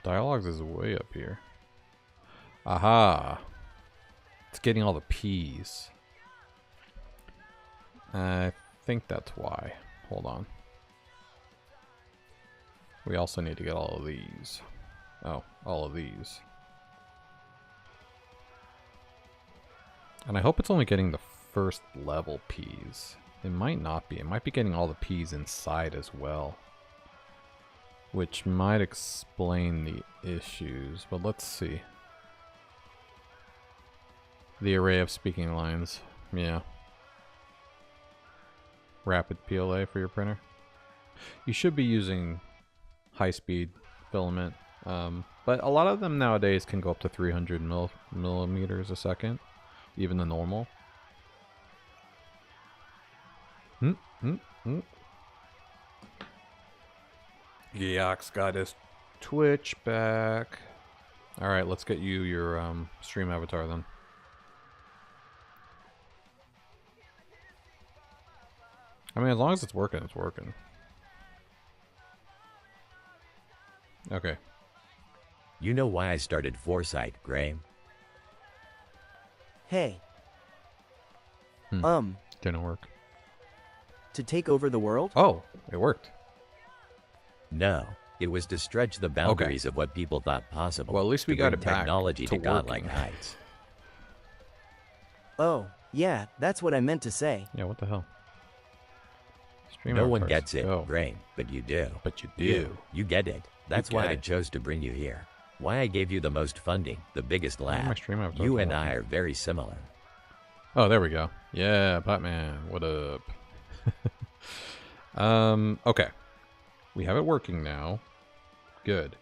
Dialogues is way up here. Aha! It's getting all the P's. I think that's why. Hold on. We also need to get all of these. Oh, all of these. And I hope it's only getting the first level Ps. It might not be. It might be getting all the Ps inside as well. Which might explain the issues, but let's see. The array of speaking lines. Yeah. Rapid PLA for your printer. You should be using high-speed filament. But a lot of them nowadays can go up to 300 millimeters a second. Even the normal. Yox got his Twitch back. Alright, let's get you your stream avatar then. I mean, as long as it's working, it's working. Okay. You know why I started Foresight, Graham? Hey. Didn't work. To take over the world? Oh, it worked. No, it was to stretch the boundaries of what people thought possible. Well, at least we to got bring it back technology to to godlike working. heights. Oh, yeah, that's what I meant to say. Yeah, what the hell? Stream No one avatars. gets it, Go. Graham, but you do. But you do. You get it. That's get why I it. chose to bring you here. Why I gave you the most funding, the biggest Why are my lab. stream avatars You not and I working? are very similar. Oh, there we go. Yeah, Batman. What up? Okay. We have it working now. Good.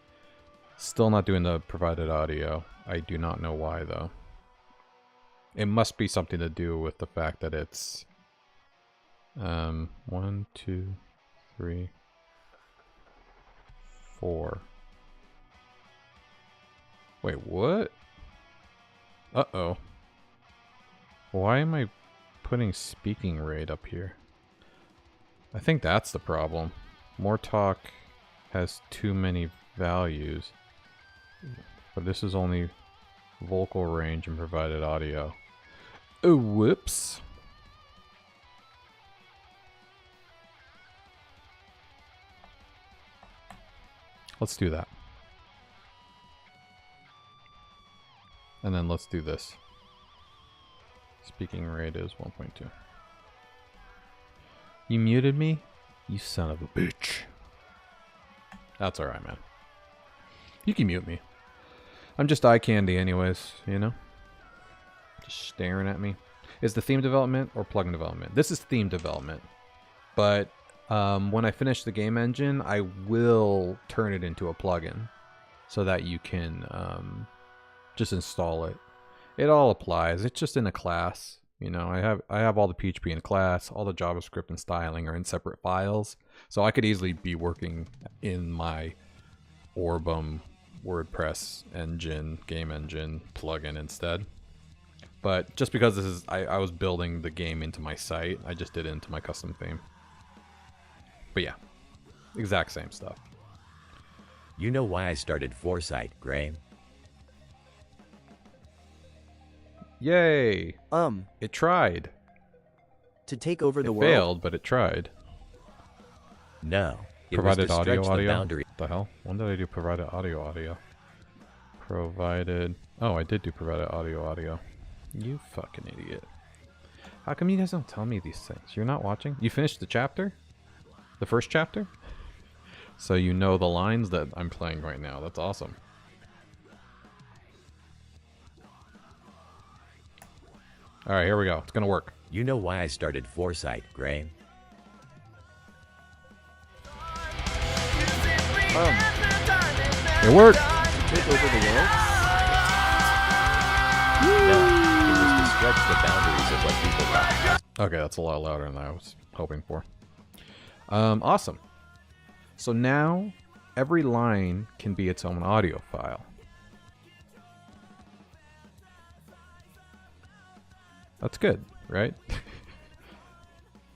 Still not doing the provided audio. I do not know why, though. It must be something to do with the fact that it's... 1, 2, 3, 4. Wait, what? Uh-oh. Why am I putting speaking rate up here? I think that's the problem. More talk has too many values. But this is only vocal range and provided audio. Oh, whoops. Let's do that. And then let's do this. Speaking rate is 1.2. You muted me? You son of a bitch. That's alright, man. You can mute me. I'm just eye candy anyways, you know? Just staring at me. Is the theme development or plugin development? This is theme development. But when I finish the game engine, I will turn it into a plugin. So that you can just install it. It all applies. It's just in a class. You know, I have all the PHP in a class. All the JavaScript and styling are in separate files. So I could easily be working in my Orbem WordPress engine, game engine plugin instead. But just because this is, I was building the game into my site, I just did it into my custom theme. But yeah, exact same stuff. You know why I started Foresight, Graham? Yay! To It tried. take over the It world? failed, but it tried. No, it Provided was to audio, stretch the audio. boundary. What the hell? When did I do provided audio, audio? Provided. Oh, I did do provided audio, audio. You fucking idiot. How come you guys don't tell me these things? You're not watching? You finished the chapter? The first chapter? So you know the lines that I'm playing right now. That's awesome. Alright, here we go. It's gonna work. You know why I started Foresight, Graham? It worked! Take over the world? No, it was to stretch the boundaries of what people thought. Okay, that's a lot louder than I was hoping for. Awesome. So now every line can be its own audio file. That's good, right?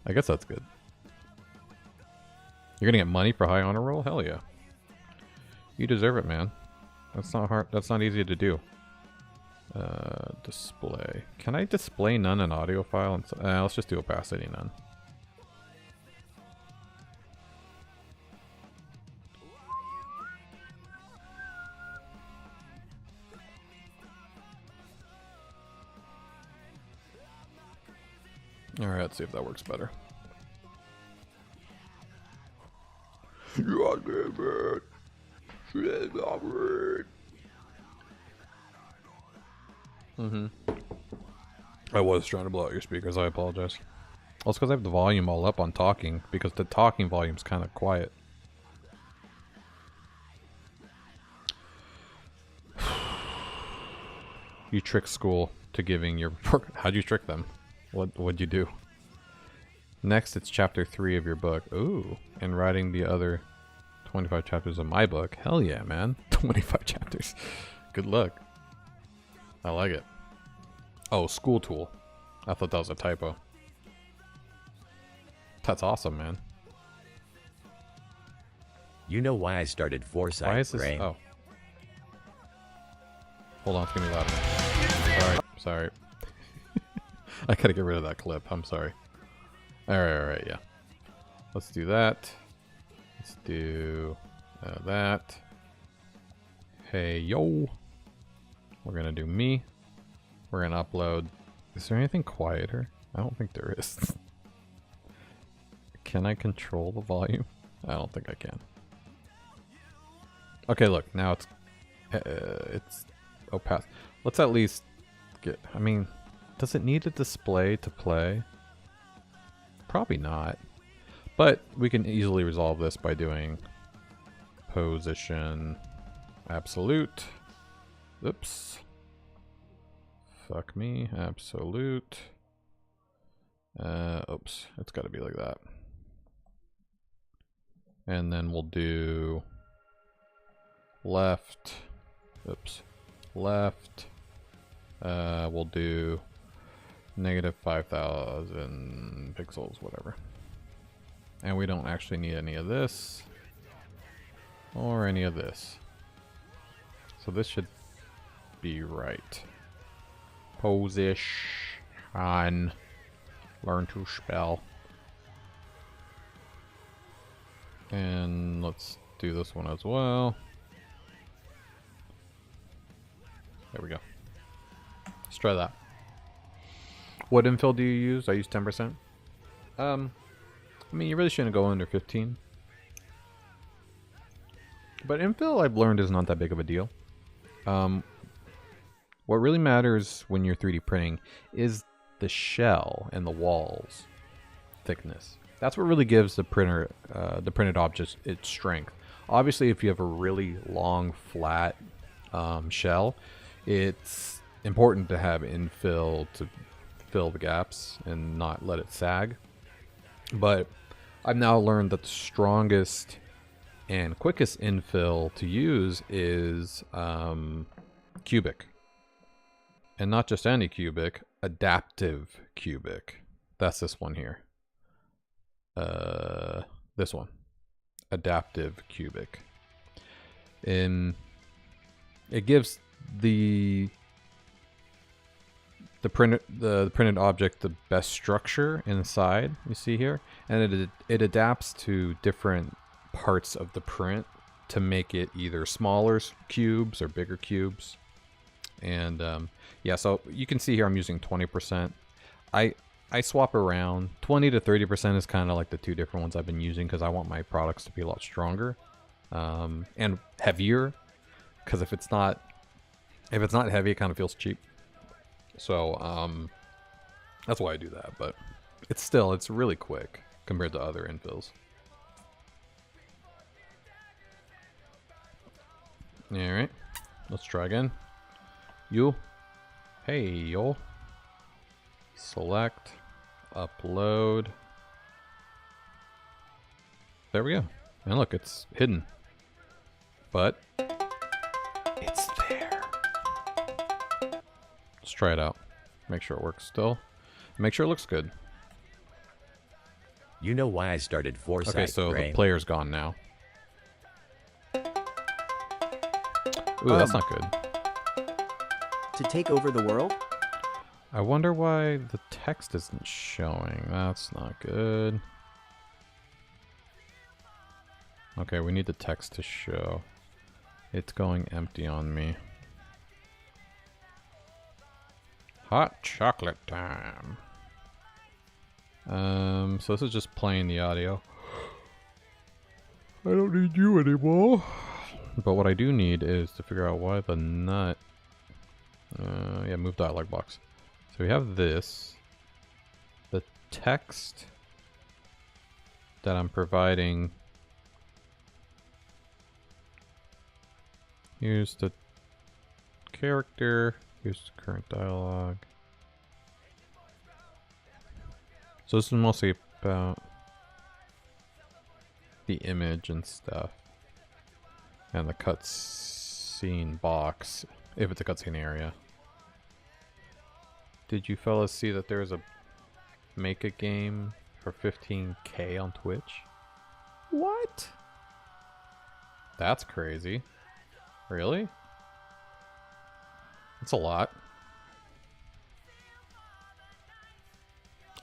I guess that's good. You're gonna get money for high honor roll? Hell yeah. You deserve it, man. That's not hard. That's not easy to do. Display. Can I display none an audio file? Let's just do opacity none. Alright, let's see if that works better. I was trying to blow out your speakers, I apologize. Well, it's because I have the volume all up on talking, because the talking volume's kind of quiet. You trick school to giving your... How'd you trick them? What'd you do? Next, it's chapter 3 of your book. Ooh, and writing the other 25 chapters of my book. Hell yeah, man. 25 chapters. Good luck. I like it. Oh, school tool. I thought that was a typo. That's awesome, man. You know why I started Foresight, Why is this? Graham? Oh. Hold on, it's gonna be louder. Sorry. I gotta get rid of that clip. I'm sorry. Alright, yeah. Let's do that. Let's do that. Hey, yo. We're gonna do me. We're gonna upload. Is there anything quieter? I don't think there is. Can I control the volume? I don't think I can. Okay, look. Now it's opaque. Let's at least get... I mean, does it need a display to play? Probably not. But we can easily resolve this by doing position absolute. Oops. Fuck me. Absolute. Oops. It's got to be like that. And then we'll do left. Oops. Left. We'll do negative 5,000 pixels, whatever. And we don't actually need any of this or any of this. So this should be right. Position. Learn to spell. And let's do this one as well. There we go. Let's try that. What infill do you use? I use 10%. I mean, you really shouldn't go under 15. But infill, I've learned, is not that big of a deal. What really matters when you're 3D printing is the shell and the walls thickness. That's what really gives the printer, the printed object, its strength. Obviously, if you have a really long, flat shell, it's important to have infill to fill the gaps and not let it sag. But I've now learned that the strongest and quickest infill to use is cubic. And not just any cubic, adaptive cubic. That's this one here. This one. Adaptive cubic. And it gives the printed object the best structure inside, you see here, and it adapts to different parts of the print to make it either smaller cubes or bigger cubes. And yeah, so you can see here I'm using 20%. I swap around. 20 to 30% is kind of like the two different ones I've been using because I want my products to be a lot stronger and heavier, because if it's not heavy, it kind of feels cheap. So that's why I do that, but it's really quick compared to other infills. All right, let's try again. Hey yo, select, upload. There we go. And look, it's hidden, but it's there. Let's try it out. Make sure it works still. Make sure it looks good. You know why I started Foresight, Okay, so Graham? the player's gone now. Ooh, that's not good. To take over the world? I wonder why the text isn't showing. That's not good. Okay, we need the text to show. It's going empty on me. Hot chocolate time. So this is just playing the audio. I don't need you anymore. But what I do need is to figure out why the nut... yeah, move dialog box. So we have this. The text that I'm providing. Here's the character. Here's the current dialogue. So this is mostly about the image and stuff. And the cutscene box, if it's a cutscene area. Did you fellas see that there's a make a game for 15K on Twitch? What? That's crazy. Really? That's a lot.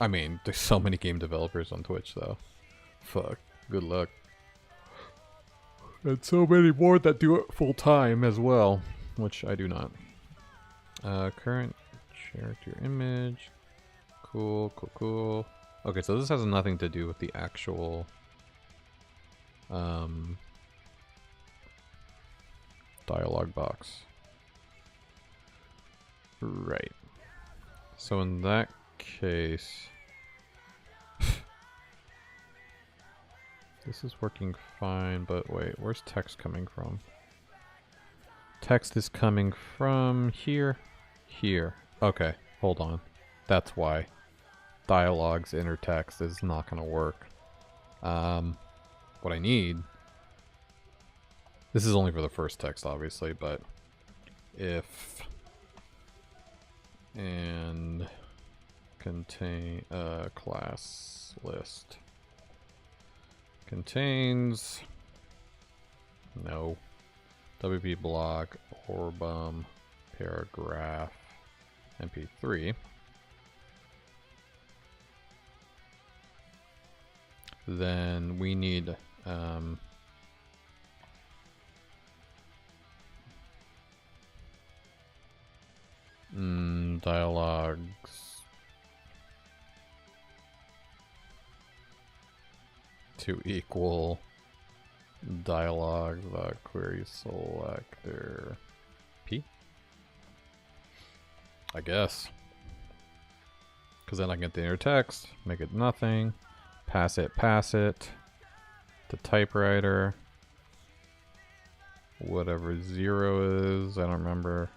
I mean, there's so many game developers on Twitch though. Fuck. Good luck. And so many more that do it full time as well, which I do not. Current character image. Cool, cool, cool. Okay, so this has nothing to do with the actual dialog box. Right. So in that case, this is working fine, but wait, where's text coming from? Text is coming from here, here. Okay, hold on. That's why dialogues inner text is not going to work. What I need, this is only for the first text obviously, but if and contain class list contains no WP block Orbem paragraph MP3, then we need dialogues to equal dialogue the query selector P, I guess, because then I get the inner text, make it nothing, pass it to typewriter, whatever 0 is, I don't remember.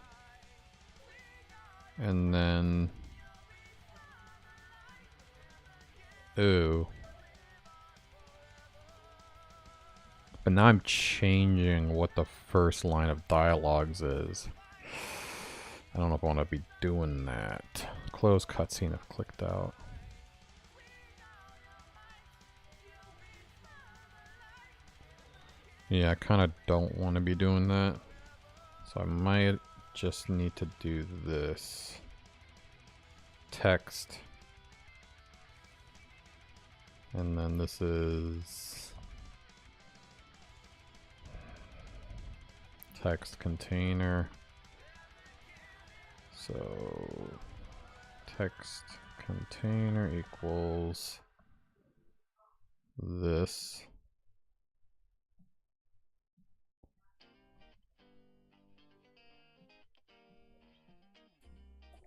And then, ooh. But now I'm changing what the first line of dialogues is. I don't know if I want to be doing that. Close cutscene if clicked out. Yeah, I kind of don't want to be doing that. So I might just need to do this. Text. And then this is text container. So text container equals this.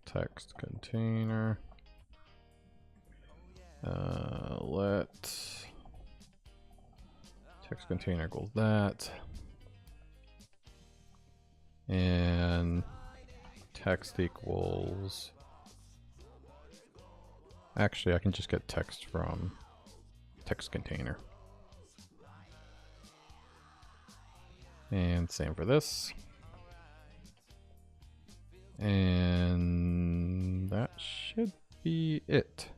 Text container. Let text container equals that. And text equals. Actually, I can just get text from text container. And same for this. And that should be it.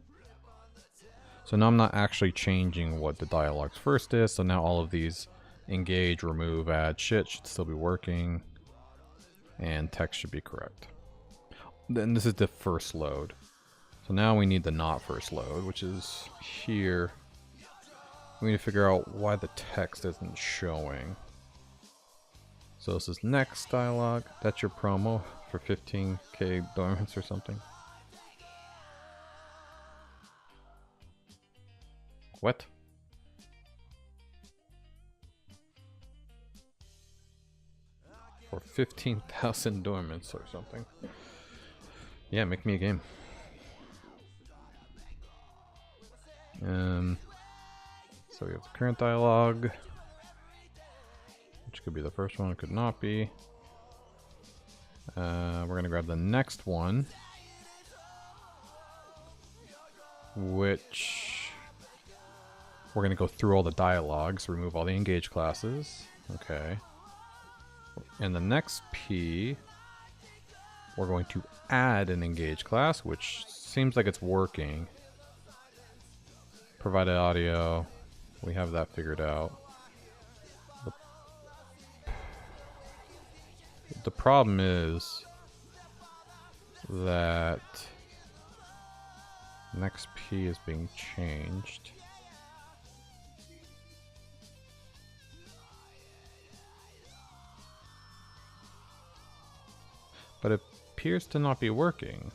So now I'm not actually changing what the dialogues first is. So now all of these engage, remove, add, shit should still be working. And text should be correct. Then this is the first load. So now we need the not first load, which is here. We need to figure out why the text isn't showing. So this is next dialogue. That's your promo for 15K diamonds or something. What? For 15,000 dormants or something. Yeah, make me a game. So we have the current dialogue, which could be the first one, it could not be. We're gonna grab the next one, which we're gonna go through all the dialogues, remove all the engage classes. Okay. And the next P, we're going to add an engage class, which seems like it's working. Provided audio, we have that figured out. The problem is that next P is being changed. But it appears to not be working.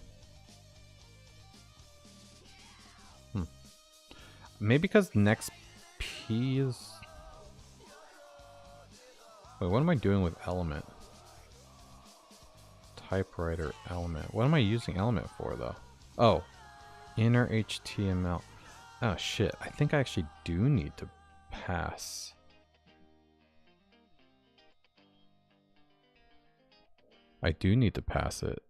Maybe because next P is... Wait, what am I doing with element? Typewriter element. What am I using element for, though? Oh, inner HTML. Oh, shit. I think I actually do need to pass. I do need to pass it.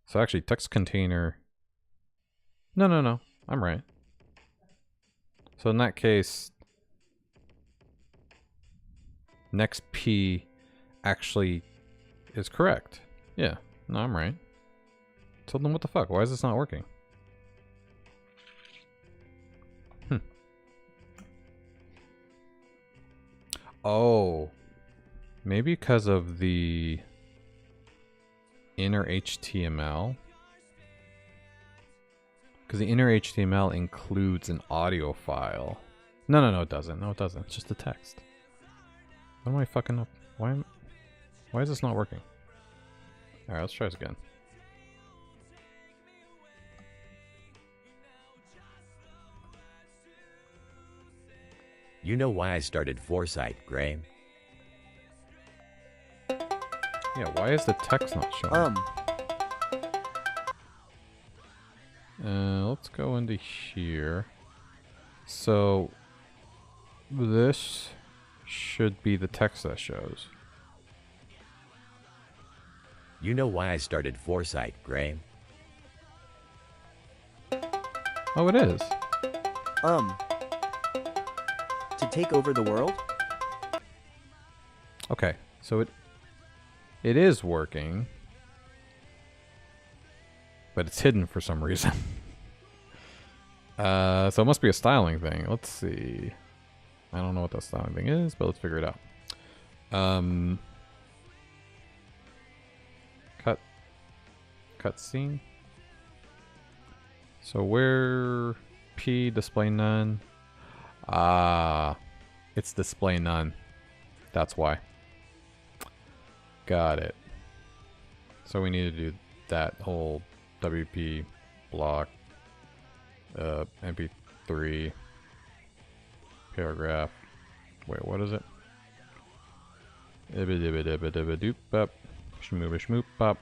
So actually, text container... No. I'm right. So in that case, next P actually is correct. Yeah, no, I'm right. Told them what the fuck, why is this not working? Oh, maybe because of the inner HTML. Because the inner HTML includes an audio file. No, it doesn't. No, it doesn't. It's just the text. What am I fucking up? Why is this not working? Alright, let's try this again. You know why I started Foresight, Graham? Yeah, why is the text not showing? Let's go into here. So this should be the text that shows. You know why I started Foresight, Graham? Oh, it is. To take over the world? Okay, so it is working, but it's hidden for some reason. So it must be a styling thing. Let's see. I don't know what that styling thing is, but let's figure it out. Cutscene. So where P display none? It's display none. That's why. Got it. So we need to do that whole WP block, MP3 paragraph. Wait, what is it? Shmoop.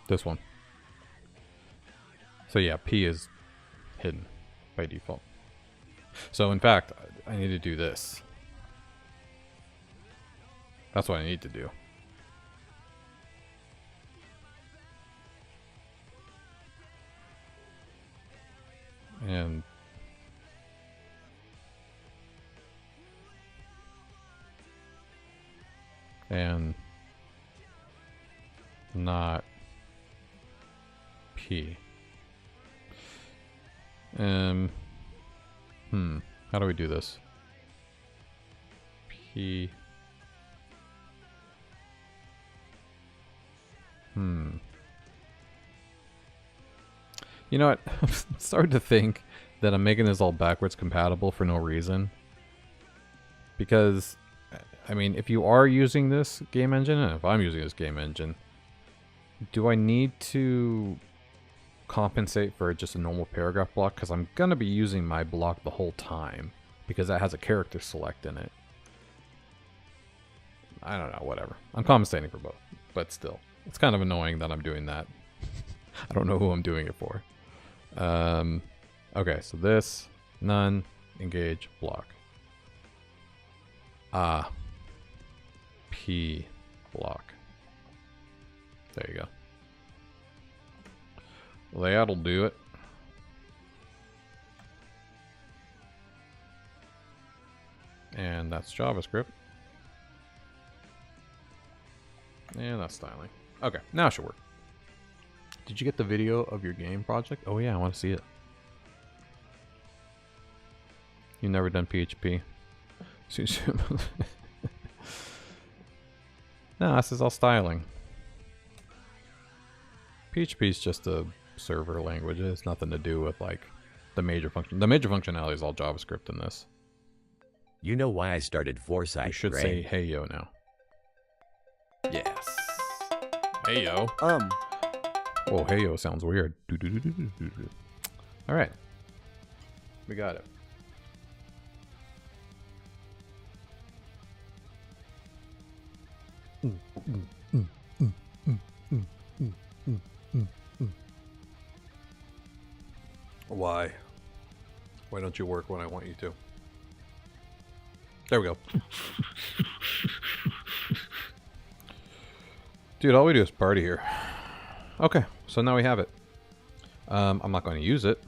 This one. So yeah, P is hidden by default. So in fact, I need to do this. That's what I need to do. And not P. How do we do this? P. You know what? I'm starting to think that I'm making this all backwards compatible for no reason. Because, I mean, if you are using this game engine, and if I'm using this game engine, do I need to compensate for just a normal paragraph block because I'm going to be using my block the whole time because that has a character select in it. I don't know, whatever. I'm compensating for both, but still. It's kind of annoying that I'm doing that. I don't know who I'm doing it for. Okay, so this, none, engage, block. P, block. There you go. Layout will do it. And that's JavaScript. And that's styling. Okay, now it should work. Did you get the video of your game project? Oh yeah, I want to see it. You've never done PHP? No, this is all styling. PHP is just a server language. It has nothing to do with like the major function. The major functionality is all JavaScript in this. You know why I started Foresight, You should Ray? say hey yo now. Yes. Hey yo. Oh, hey yo sounds weird. All right. We got it. Why? Why don't you work when I want you to? There we go. Dude, all we do is party here. Okay, so now we have it. I'm not going to use it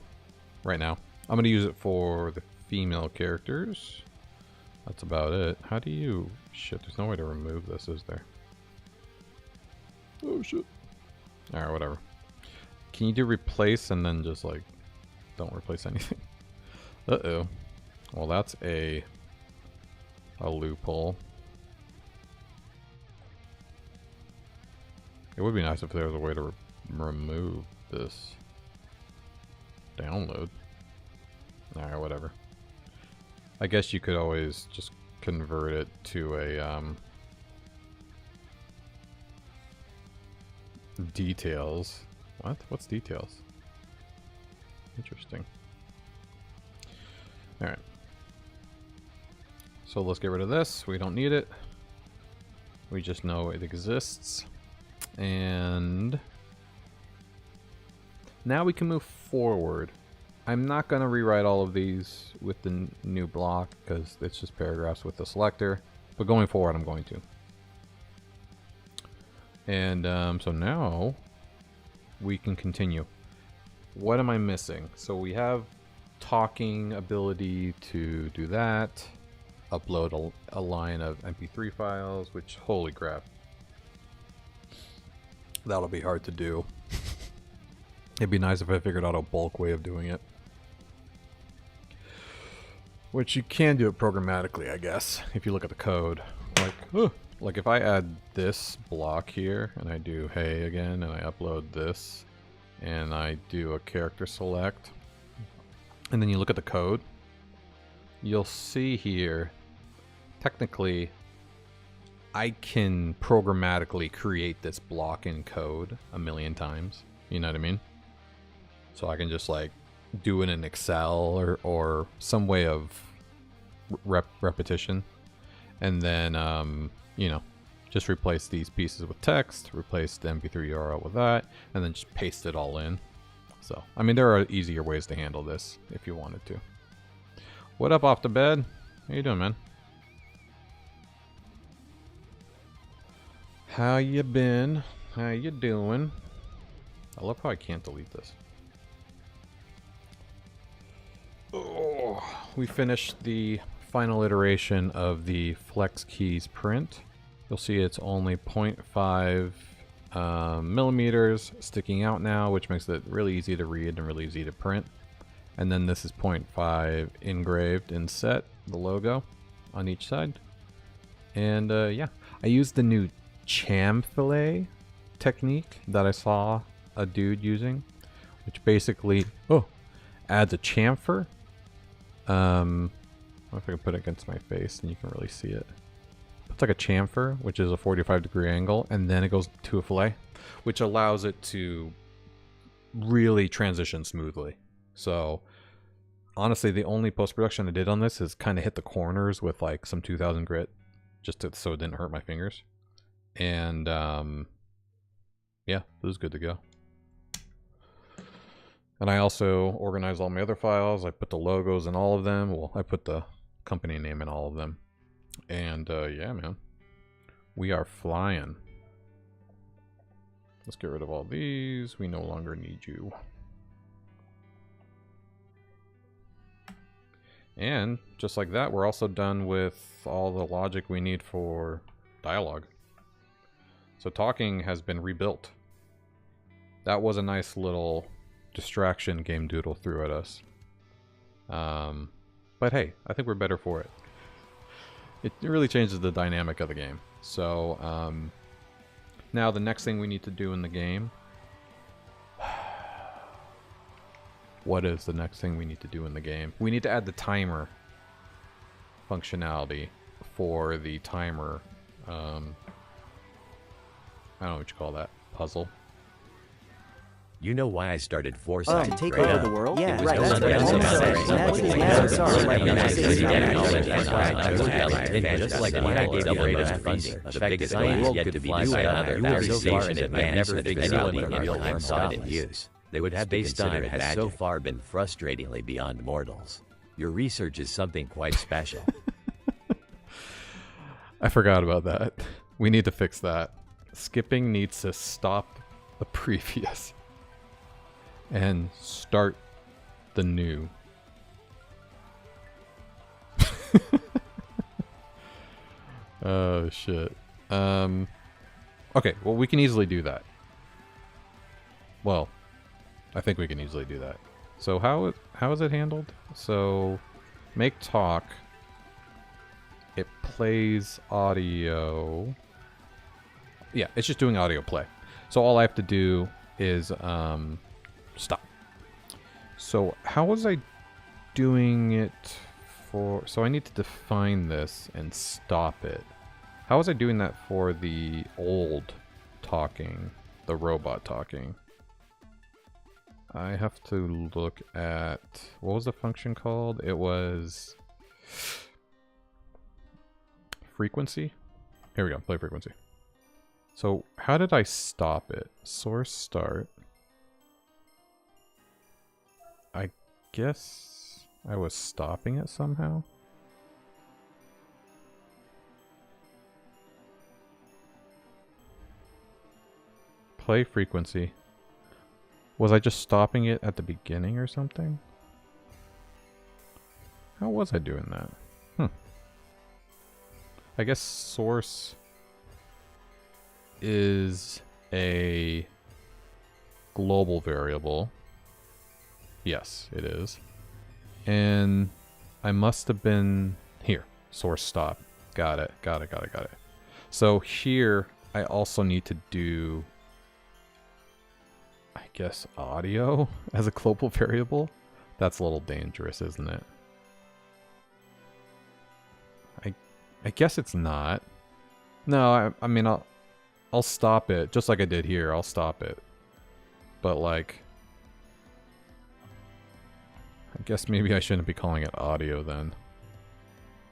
right now. I'm going to use it for the female characters. That's about it. How do you... Shit, there's no way to remove this, is there? Oh, shit. Alright, whatever. Can you do replace and then just, like, don't replace anything? Uh-oh. Well, that's a loophole. It would be nice if there was a way to remove this download. Alright, whatever. I guess you could always just convert it to a details. What? What's details? Interesting. Alright. So let's get rid of this. We don't need it. We just know it exists. And now we can move forward. I'm not going to rewrite all of these with the new block because it's just paragraphs with the selector. But going forward, I'm going to. And so now we can continue. What am I missing? So we have talking ability to do that. Upload a line of MP3 files, which, holy crap. That'll be hard to do. It'd be nice if I figured out a bulk way of doing it. Which you can do it programmatically, I guess, if you look at the code. Like if I add this block here, and I do hey again, and I upload this, and I do a character select, and then you look at the code, you'll see here, technically, I can programmatically create this block in code a million times. You know what I mean? So I can just like do it in Excel or some way of repetition. And then, you know, just replace these pieces with text, replace the MP3 URL with that, and then just paste it all in. So, I mean, there are easier ways to handle this if you wanted to. What up off the bed? How you doing, man? How you been? How you doing? I love how I can't delete this. Oh, we finished the final iteration of the flex keys print. You'll see it's only 0.5 millimeters sticking out now, which makes it really easy to read and really easy to print. And then this is 0.5 engraved and set, the logo on each side. And yeah, I used the new chamfer technique that I saw a dude using, which basically adds a chamfer. I don't know if I can put it against my face and you can really see it. It's like a chamfer, which is a 45-degree angle, and then it goes to a fillet, which allows it to really transition smoothly. So honestly, the only post-production I did on this is kind of hit the corners with like some 2000 grit, just so it didn't hurt my fingers. And yeah, it was good to go. And I also organized all my other files. I put the logos in all of them. Well, I put the company name in all of them. And yeah, man, we are flying. Let's get rid of all these. We no longer need you. And just like that, we're also done with all the logic we need for dialogue. So talking has been rebuilt. That was a nice little distraction Game Doodle threw at us. But hey, I think we're better for it. It really changes the dynamic of the game. So now the next thing we need to do in the game... What is the next thing we need to do in the game? We need to add the timer functionality for the timer. I don't know what you call that. Puzzle. You know why I started Foresight? To take right? over the world? Yeah, It was right. just That's like what I'm sorry. saying. That's Sorry. what Just like when I gave you greatest funding, the biggest science yet to be discovered. You were so far in advance that if anyone from real time saw it in use, they would have to consider it has so far been frustratingly beyond mortals. Your research is something quite special. I forgot about that. We need to fix that. Skipping needs to stop the previous and start the new. Oh shit. Okay, well we can easily do that. Well, I think we can easily do that. So how is it handled? So make talk. It plays audio. Yeah, it's just doing audio play. So all I have to do is stop. So how was I doing it for... So I need to define this and stop it. How was I doing that for the old talking, the robot talking? I have to look at... What was the function called? It was... Frequency? Here we go, play frequency. So how did I stop it? Source start. I guess I was stopping it somehow. Play frequency. Was I just stopping it at the beginning or something? How was I doing that? I guess source is a global variable. Yes, it is. And I must have been here. Source stop. Got it. Got it. Got it. Got it. So here I also need to do, I guess, audio as a global variable. That's a little dangerous, isn't it? I guess it's not. No, I mean I'll stop it just like I did here. I'll stop it. But like, I guess maybe I shouldn't be calling it audio then.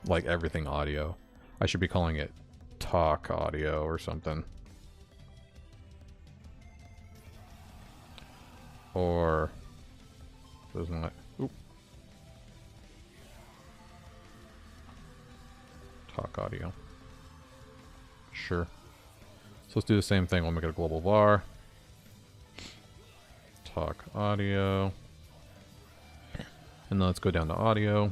Like everything audio. I should be calling it talk audio or something. Or doesn't like oop. Talk audio. Sure. So let's do the same thing. We'll make it a global var. Talk audio. And then let's go down to audio.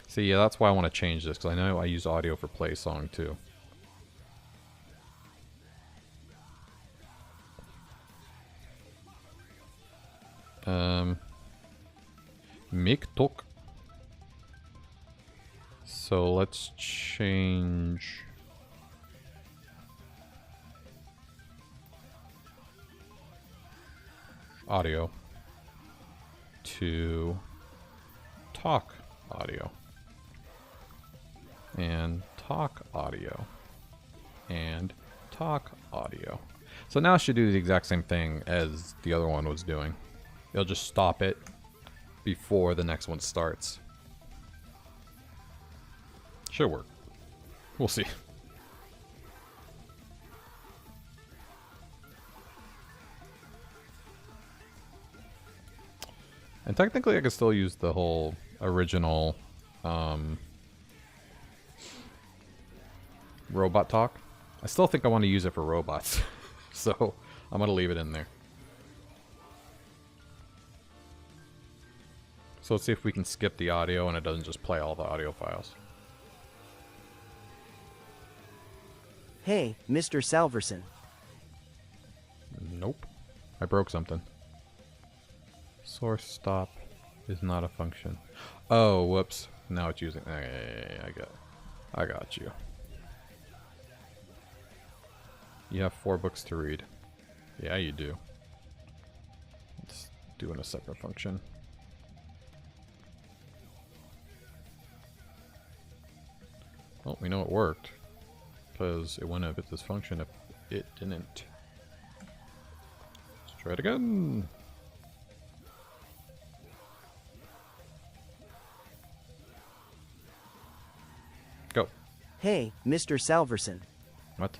See, yeah, that's why I want to change this, because I know I use audio for play song too. Make talk. So let's change audio to talk audio and talk audio and talk audio. So now it should do the exact same thing as the other one was doing. It'll just stop it before the next one starts. Should work. We'll see. And technically I could still use the whole original robot talk. I still think I want to use it for robots. So I'm going to leave it in there. So let's see if we can skip the audio and it doesn't just play all the audio files. Hey, Mr. Salverson. Nope. I broke something. Source stop is not a function. Oh, whoops. Now it's using... I got you. You have 4 books to read. Yeah, you do. It's doing a separate function. Well, we know it worked. Because it wouldn't have hit this function if it didn't. Let's try it again. Go. Hey, Mr. Salverson. What?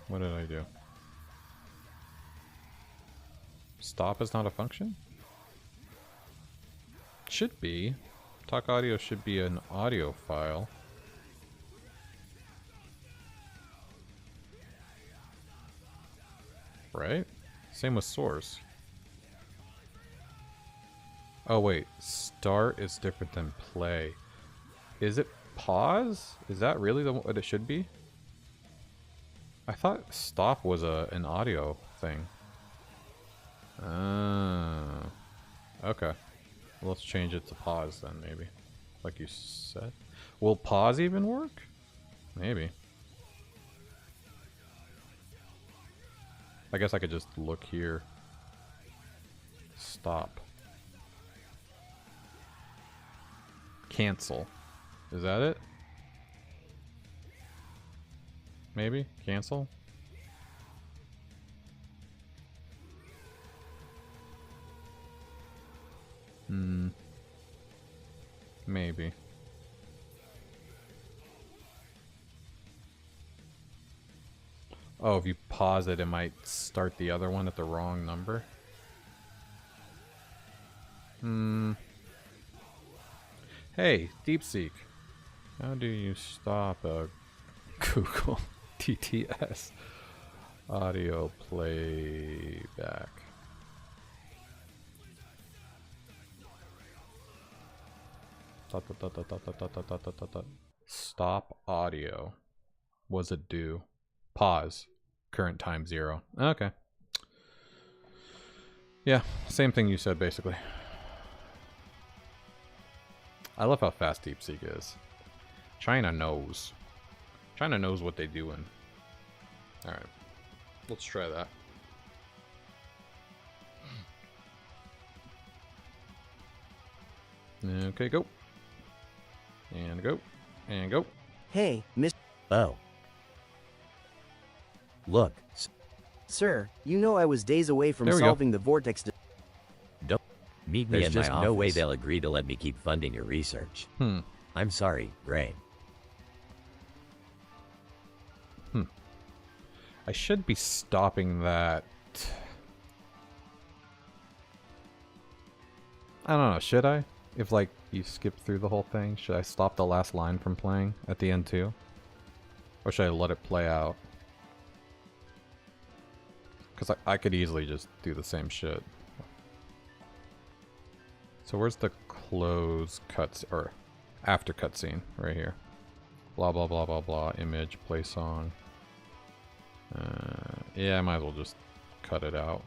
What did I do? Stop is not a function? Should be. Talk audio should be an audio file. Right? Same with source. Oh wait, start is different than play. Is it pause? Is that really what it should be? I thought stop was an audio thing. Okay. Well, let's change it to pause then, maybe. Like you said. Will pause even work? Maybe. I guess I could just look here. Stop. Cancel. Is that it? Maybe? Cancel? Maybe. Oh, if you pause it, it might start the other one at the wrong number? Hey, DeepSeek. How do you stop a Google TTS audio playback? Stop audio. What does it do? Pause. Current time 0. Okay. Yeah, same thing you said basically. I love how fast DeepSeek is. China knows. China knows what they're doing. Alright. Let's try that. Okay, go. And go. And go. Hey, Mr. Oh. Look. Sir, you know I was days away from There we go. solving the vortex. Don't meet me There's in just my no way office. they'll agree to let me keep funding your research. I'm sorry, Brain. I should be stopping that. I don't know, should I? If like you skip through the whole thing, should I stop the last line from playing at the end too? Or should I let it play out? Because I could easily just do the same shit. So where's the close cuts or after cutscene? Right here. Blah blah blah blah blah. Image, play song. Yeah, I might as well just cut it out.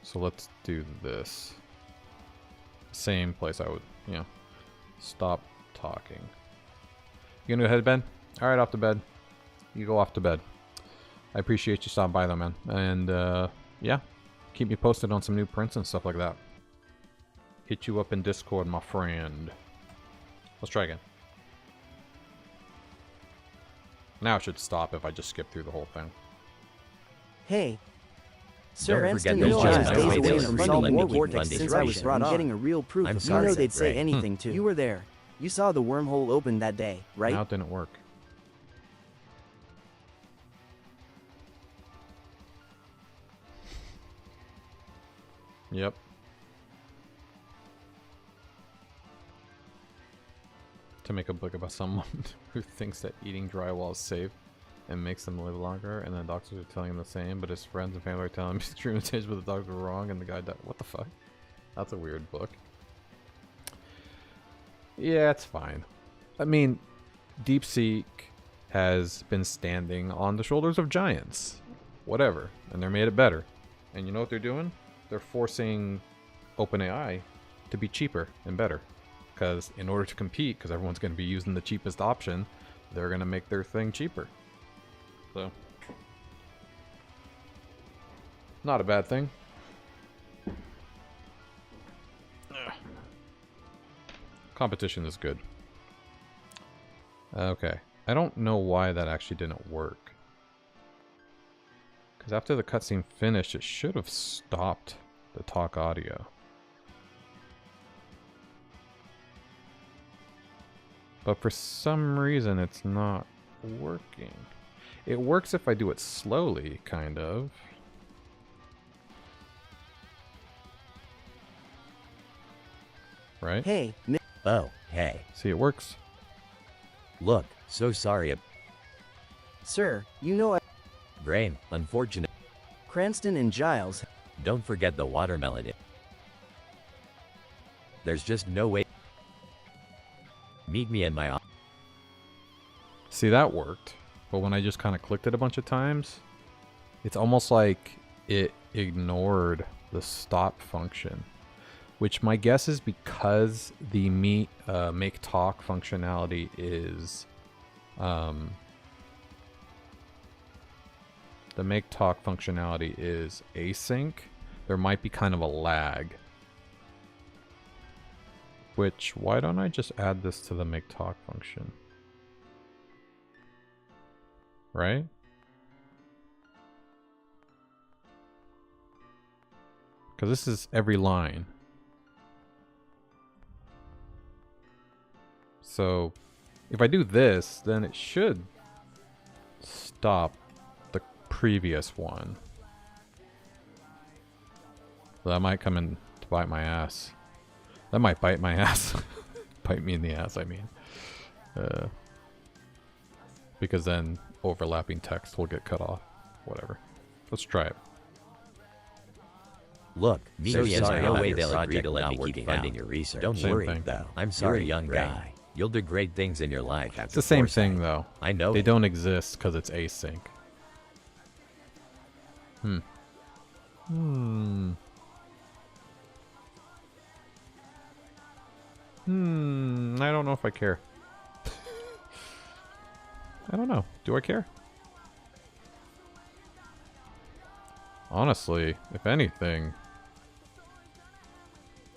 So let's do this. Same place I would, you know, stop talking. You gonna go ahead to bed? Alright, off to bed. You go off to bed. I appreciate you stopping by though, man. And, yeah. Keep me posted on some new prints and stuff like that. Hit you up in Discord, my friend. Let's try again. Now it should stop if I just skip through the whole thing. Hey. Sir, Don't forget Cranston, you know I was those days giants. away They from let solving me the keep vortex funding since I was research. brought on. Getting a real proof I'm of sorry, you know they'd say Ray. anything too. You were there. You saw the wormhole open that day, right? Now it didn't work. Yep. To make a book about someone who thinks that eating drywall is safe and makes them live longer, and then doctors are telling him the same, but his friends and family are telling him he's extremely changed, but the doctors were wrong, and the guy died. What the fuck? That's a weird book. Yeah, it's fine. I mean, DeepSeek has been standing on the shoulders of giants. Whatever. And they're made it better. And you know what they're doing? They're forcing OpenAI to be cheaper and better. Because in order to compete, because everyone's going to be using the cheapest option, they're going to make their thing cheaper. So, not a bad thing. Competition is good. Okay. I don't know why that actually didn't work. Because after the cutscene finished, it should have stopped the talk audio. But for some reason, it's not working. It works if I do it slowly, kind of. Right? Hey, Oh, hey. See, it works. Look, so sorry. sir, you know Brain, unfortunate. Cranston and Giles. Don't forget the watermelon. There's just no way. Meet me in my office. See, that worked. But when I just kind of clicked it a bunch of times, it's almost like it ignored the stop function. Which my guess is because the make talk functionality is async. There might be kind of a lag. Which, why don't I just add this to the make talk function? Right? Because this is every line. So, if I do this, then it should stop the previous one. That might come in to bite my ass. That might bite my ass. Bite me in the ass, I mean. Because then overlapping text will get cut off. Whatever. Let's try it. Look, So there's sorry, no I'll way have your they'll agree project to let not me keep working funding out. your research. Don't Same worry, thing. though. I'm You're sorry, a young Ray. guy. You'll do great things in your life after It's the same thing, foresight. though. I know. They don't exist because it's async. I don't know if I care. I don't know. Do I care? Honestly, if anything,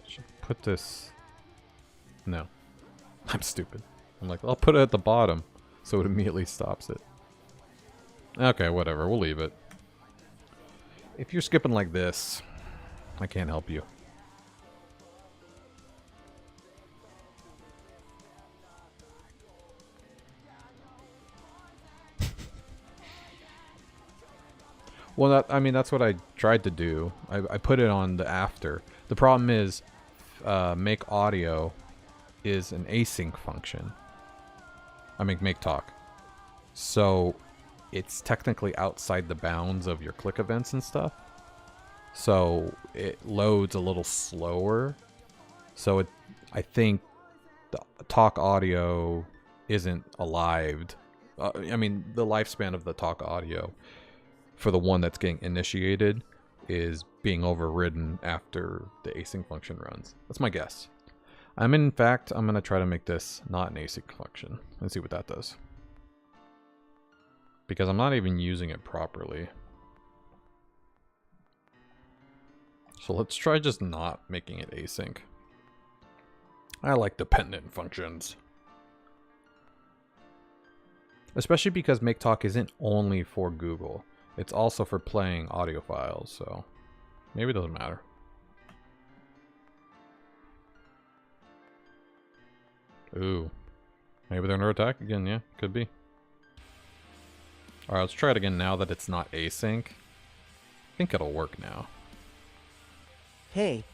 I should put this... No. I'm stupid. I'm like, I'll put it at the bottom so it immediately stops it. Okay, whatever. We'll leave it. If you're skipping like this, I can't help you. Well, I mean, that's what I tried to do. I put it on the after. The problem is, make audio is an async function. I mean, make talk. So, it's technically outside the bounds of your click events and stuff. So, it loads a little slower. So, I think the talk audio isn't alived. I mean, the lifespan of the talk audio for the one that's getting initiated is being overridden after the async function runs. That's my guess. In fact, I'm going to try to make this not an async function and see what that does. Because I'm not even using it properly. So let's try just not making it async. I like dependent functions. Especially because Make Talk isn't only for Google. It's also for playing audio files, so maybe it doesn't matter. Ooh. Maybe they're under attack again, yeah, could be. Alright, let's try it again now that it's not async. I think it'll work now. Hey.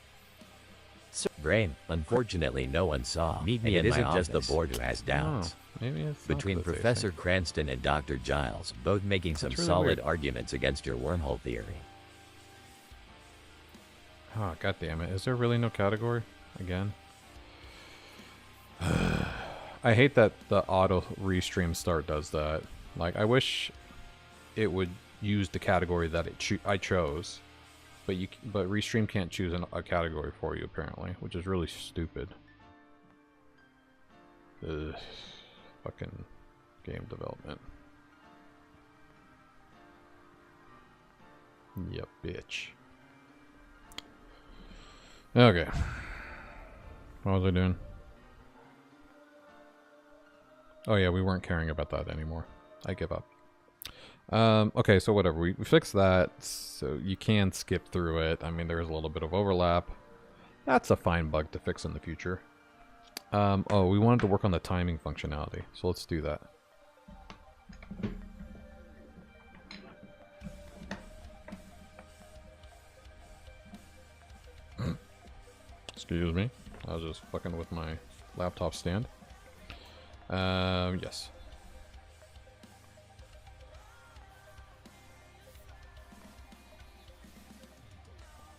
Brain, unfortunately no one saw. Meet me, and it isn't just the board who has doubts. Oh, maybe it's Between not Professor Cranston and Dr. Giles, both making some really solid weird. arguments against your wormhole theory. Oh, god damn it. Is there really no category? Again? I hate that the auto restream start does that. Like, I wish it would use the category that I chose. But Restream can't choose a category for you, apparently, which is really stupid. Ugh. Fucking game development. Yep, bitch. Okay. What was I doing? Oh yeah, we weren't caring about that anymore. I give up. Okay, so whatever. We fixed that, so you can skip through it. I mean, there's a little bit of overlap. That's a fine bug to fix in the future. Oh, we wanted to work on the timing functionality, so let's do that. Excuse me. I was just fucking with my laptop stand. Yes.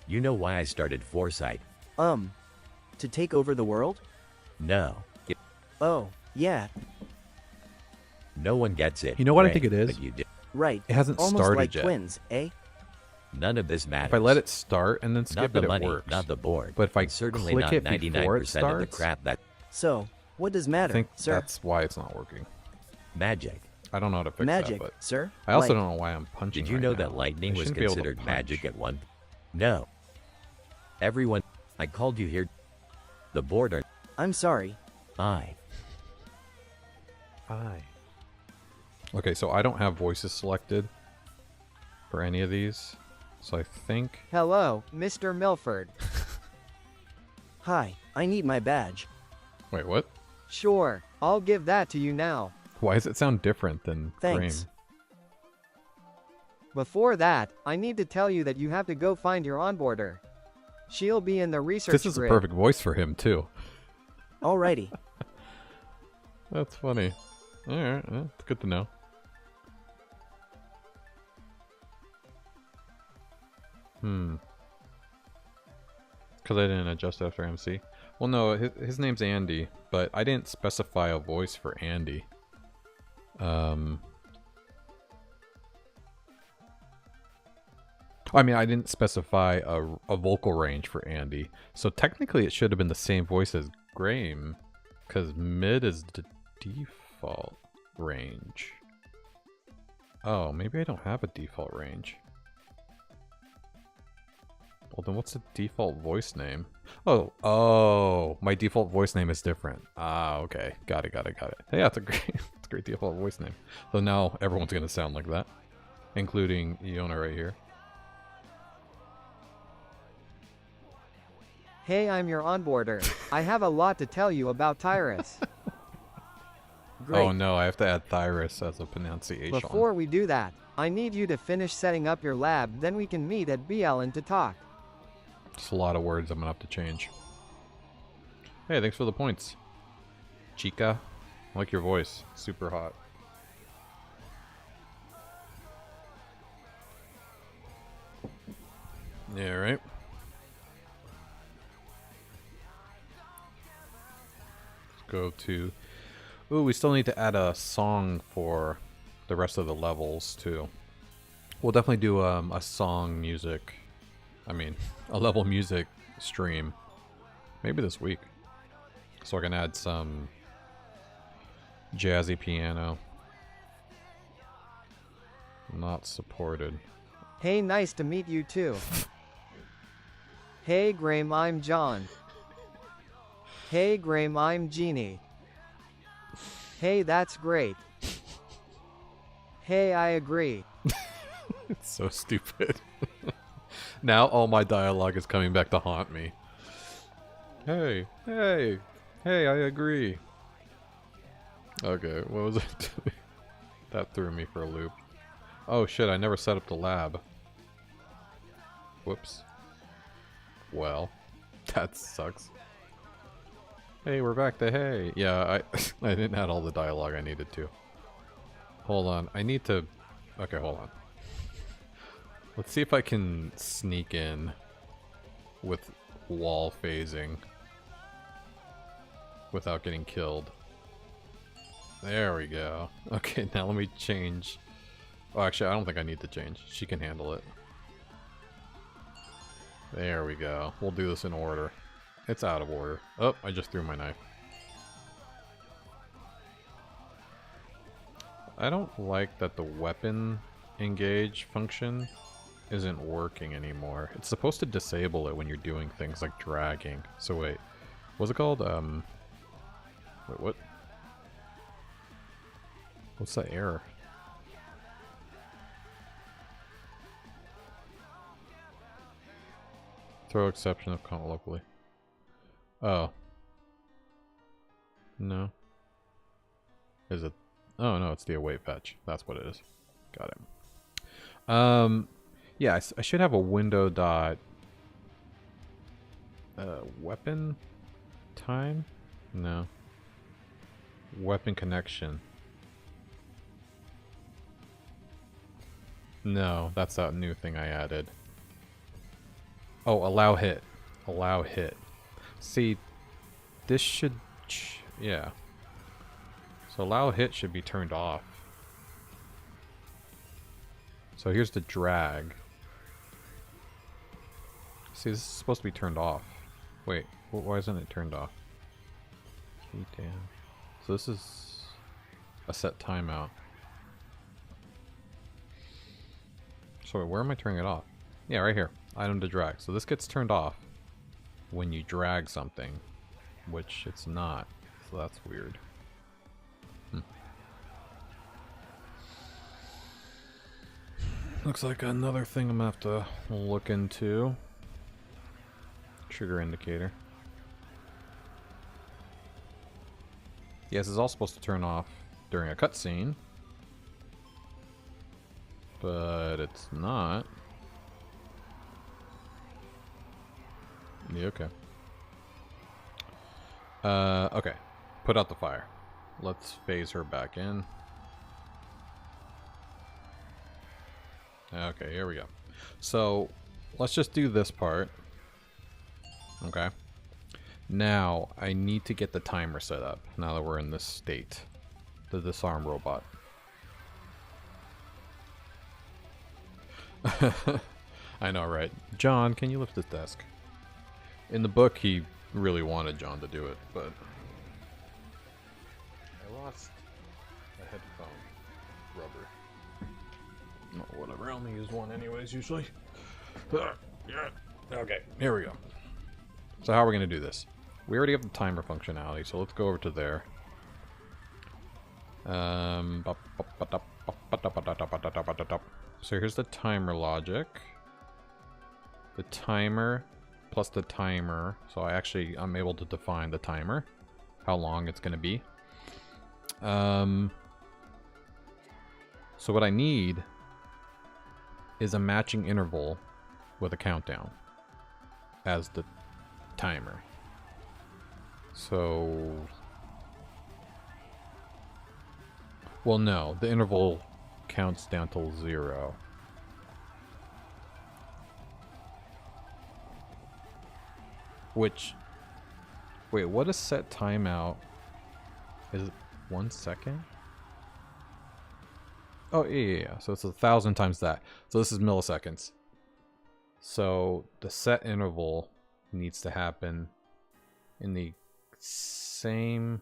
You know why I started Foresight? To take over the world? No. Oh, yeah, No one gets it. You know what I Brain, think it is? But you did. right. It hasn't Almost started like yet. twins, eh? None of this matters. If I let it start and then not skip the it, money, it works. not the board. But if I and certainly click not it before it 99% of the starts, crap that So, what does I matter, think sir? that's why it's not working. magic. I don't know how to fix Magic, that, but sir. I also Like, don't know why I'm punching. Did you right know now. that lightning I was shouldn't be able to considered punch. magic at one? No. Everyone, I called you here. The board are I'm sorry. I. Hi. Okay, so I don't have voices selected for any of these, so I think. Hello, Mr. Milford. Hi, I need my badge. Wait, what? Sure, I'll give that to you now. Why does it sound different than Thanks. Graham? Before that, I need to tell you that you have to go find your onboarder. She'll be in the research This is a grid. perfect voice for him too. Alrighty. That's funny. All right, it's good to know. Because I didn't adjust after MC. Well, no, his name's Andy, but I didn't specify a voice for Andy. I mean, I didn't specify a vocal range for Andy. So technically it should have been the same voice as Graham, because mid is the default range. Oh, maybe I don't have a default range. Well, then what's the default voice name? Oh, my default voice name is different. Ah, okay. Got it. Hey, yeah, it's a great, it's a great default voice name. So now everyone's going to sound like that, including Iona right here. Hey, I'm your onboarder. I have a lot to tell you about Tyrus. Great. Oh no, I have to add Tyrus as a pronunciation. Before we do that, I need you to finish setting up your lab, then we can meet at BLN to talk. It's a lot of words I'm going to have to change. Hey, thanks for the points. Chica, I like your voice. Super hot. Yeah, right? Let's go to... Ooh, we still need to add a song for the rest of the levels, too. We'll definitely do a song music... I mean, a level music stream. Maybe this week. So I can add some jazzy piano. Not supported. Hey, nice to meet you too. Hey, Graham, I'm John. Hey, Graham, I'm Jeannie. Hey, that's great. Hey, I agree. It's so stupid. Now all my dialogue is coming back to haunt me. Hey, hey, hey, I agree. Okay, what was it? That threw me for a loop. Oh shit, I never set up the lab. Whoops. Well, that sucks. Hey, we're back to hey. Yeah, I didn't add all the dialogue I needed to. Hold on, I need to... Okay, hold on. Let's see if I can sneak in with wall phasing without getting killed. There we go. Okay, now let me change. Oh, actually, I don't think I need to change. She can handle it. There we go. We'll do this in order. It's out of order. Oh, I just threw my knife. I don't like that the weapon engage function isn't working anymore. It's supposed to disable it when you're doing things like dragging. So wait, what's it called? Wait, what? What's that error? Throw exception if caught locally. Oh. No. Is it? Oh no, it's the await fetch. That's what it is. Got it. Yeah, I should have a window dot weapon time? No. Weapon connection. No, that's that new thing I added. Oh, allow hit. Allow hit. See, this should... yeah. So allow hit should be turned off. So here's the drag. See, this is supposed to be turned off. Wait, why isn't it turned off? Key down. So this is a set timeout. So where am I turning it off? Yeah, right here. Item to drag. So this gets turned off when you drag something, which it's not. So that's weird. Looks like another thing I'm gonna have to look into. Trigger indicator. Yes, it's all supposed to turn off during a cutscene, but it's not. Yeah, okay. Okay. Put out the fire. Let's phase her back in. Okay, here we go. So, let's just do this part. Okay. Now, I need to get the timer set up, now that we're in this state. The disarm robot. I know, right? John, can you lift this desk? In the book, he really wanted John to do it, but... I lost a headphone rubber. Oh, whatever, I only use one anyways, usually. Okay, here we go. So how are we going to do this? We already have the timer functionality, so let's go over to there. So here's the timer logic. The timer plus the timer. So I'm able to define the timer. How long it's going to be. So what I need is a matching interval with a countdown as the timer. So... well, no. The interval counts down till 0. Which... wait, what is set timeout? Is it 1 second? Oh, yeah. So it's 1,000 times that. So this is milliseconds. So the set interval needs to happen in the same...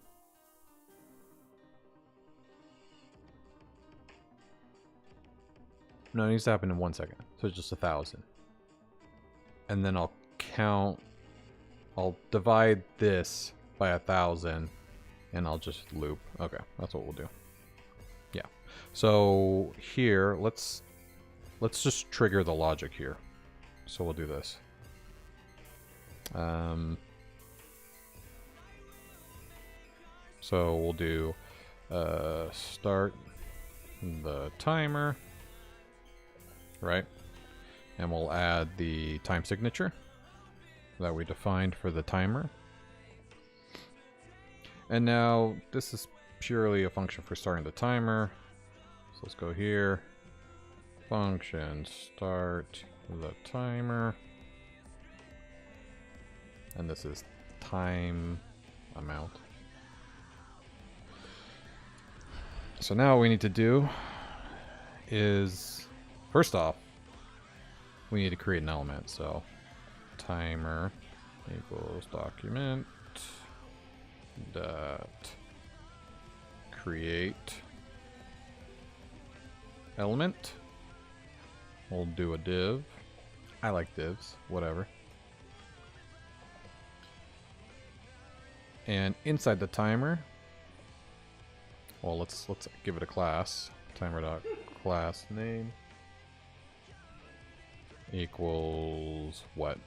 no, it needs to happen in 1 second. So it's just 1,000. And then I'll divide this by 1,000 and I'll just loop. Okay, that's what we'll do. Yeah. So here, let's just trigger the logic here. So we'll do this. So we'll do start the timer, right? And we'll add the time signature that we defined for the timer. And now this is purely a function for starting the timer. So let's go here. Function start the timer. And this is time amount. So now what we need to do is, first off, we need to create an element. So timer equals document dot create element. We'll do a div. I like divs, whatever. And inside the timer, well, let's give it a class. Timer.class name equals what?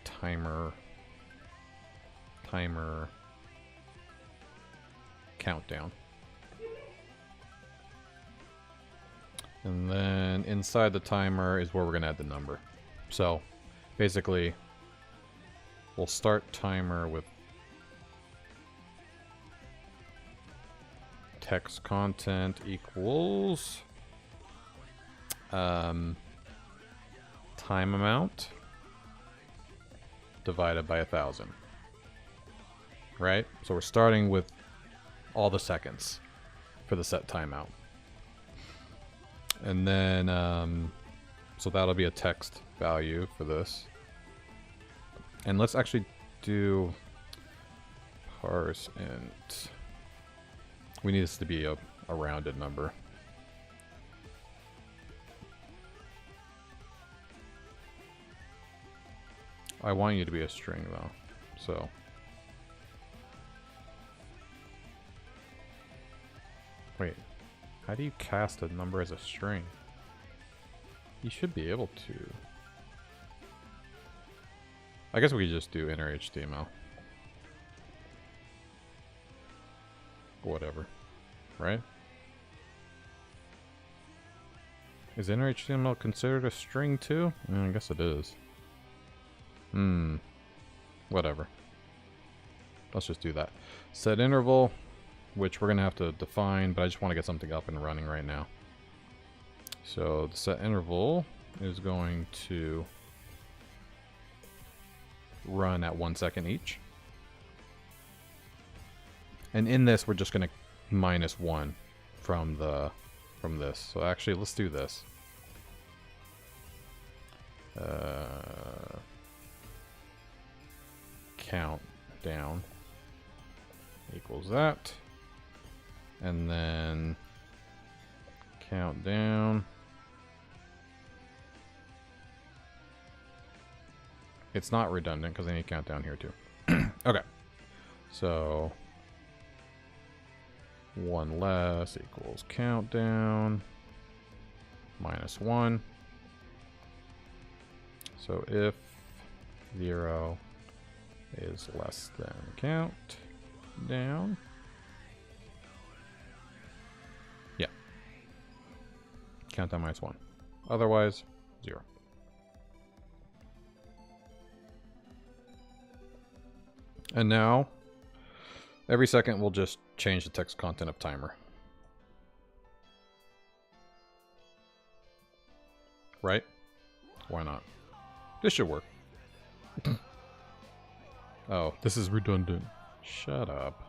Timer countdown. And then inside the timer is where we're gonna add the number. So basically we'll start timer with text content equals time amount divided by 1,000. Right? So we're starting with all the seconds for the set timeout. And then, so that'll be a text value for this. And let's actually do parse int. We need this to be a rounded number. I want you to be a string though, so. Wait, how do you cast a number as a string? You should be able to. I guess we could just do inner HTML. Whatever, right? Is inner HTML considered a string too? I guess it is. Whatever. Let's just do that. Set interval, which we're gonna have to define, but I just want to get something up and running right now. So the set interval is going to run at 1 second each. And in this, we're just gonna -1 from this. So actually, let's do this. Count down equals that. And then count down. It's not redundant because I need to count down here too. Okay. So 1 less equals countdown -1. So if 0 is less than count down. Yeah. Countdown -1. Otherwise, 0. And now, every second we'll just change the text content of timer. Right? Why not? This should work. Oh, this is redundant. Shut up.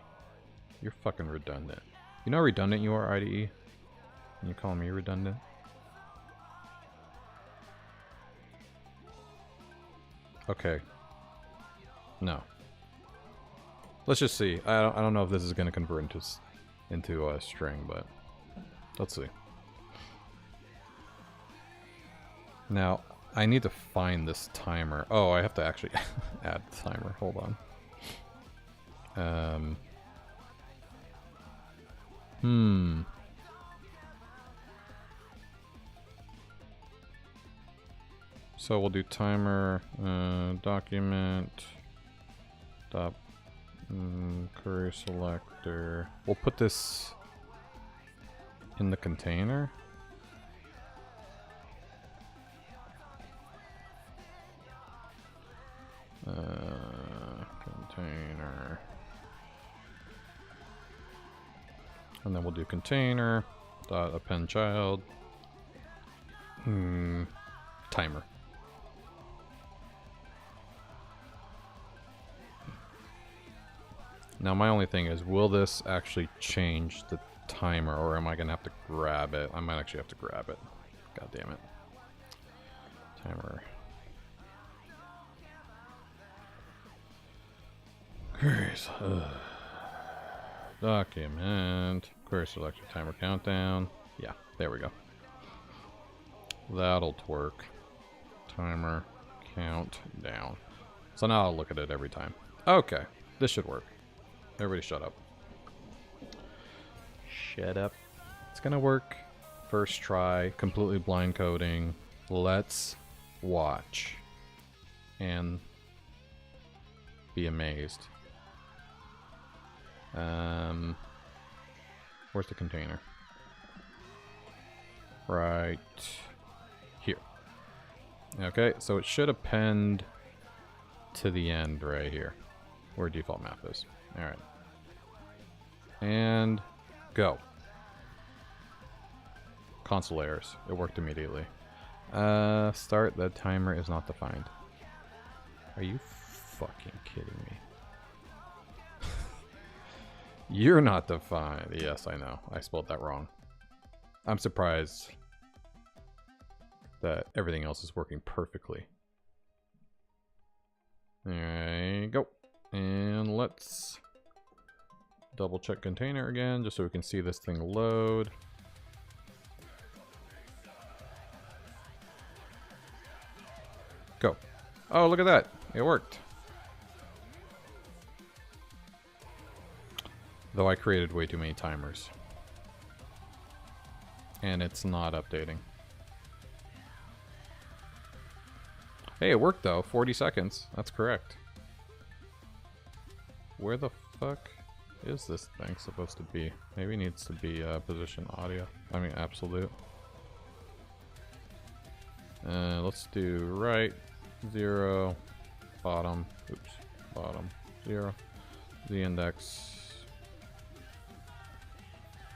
You're fucking redundant. You know how redundant you are, IDE? And you call me redundant? Okay. No. Let's just see. I don't know if this is going to convert into a string, but let's see. Now, I need to find this timer. Oh, I have to actually add the timer. Hold on. So we'll do timer, document, dot, query selector. We'll put this in the container. Container. And then we'll do container, dot append child, timer. Now my only thing is, will this actually change the timer, or am I gonna have to grab it? I might actually have to grab it. God damn it. Timer. Queries. Document. Query selection timer countdown. Yeah, there we go. That'll work. Timer countdown. So now I'll look at it every time. Okay, this should work. Everybody shut up. Shut up. It's gonna work. First try, completely blind coding. Let's watch and be amazed. Where's the container? Right here. Okay, so it should append to the end right here, where default map is. Alright. And go. Console errors. It worked immediately. Start. The timer is not defined. Are you fucking kidding me? You're not defined. Yes, I know. I spelled that wrong. I'm surprised that everything else is working perfectly. Alright, go. And let's double check container again, just so we can see this thing load. Go. Oh, look at that. It worked. Though I created way too many timers. And it's not updating. Hey, it worked though. 40 seconds. That's correct. Where the fuck is this thing supposed to be? Maybe it needs to be position audio. I mean absolute. Let's do right, 0, bottom, oops, bottom, 0, the index.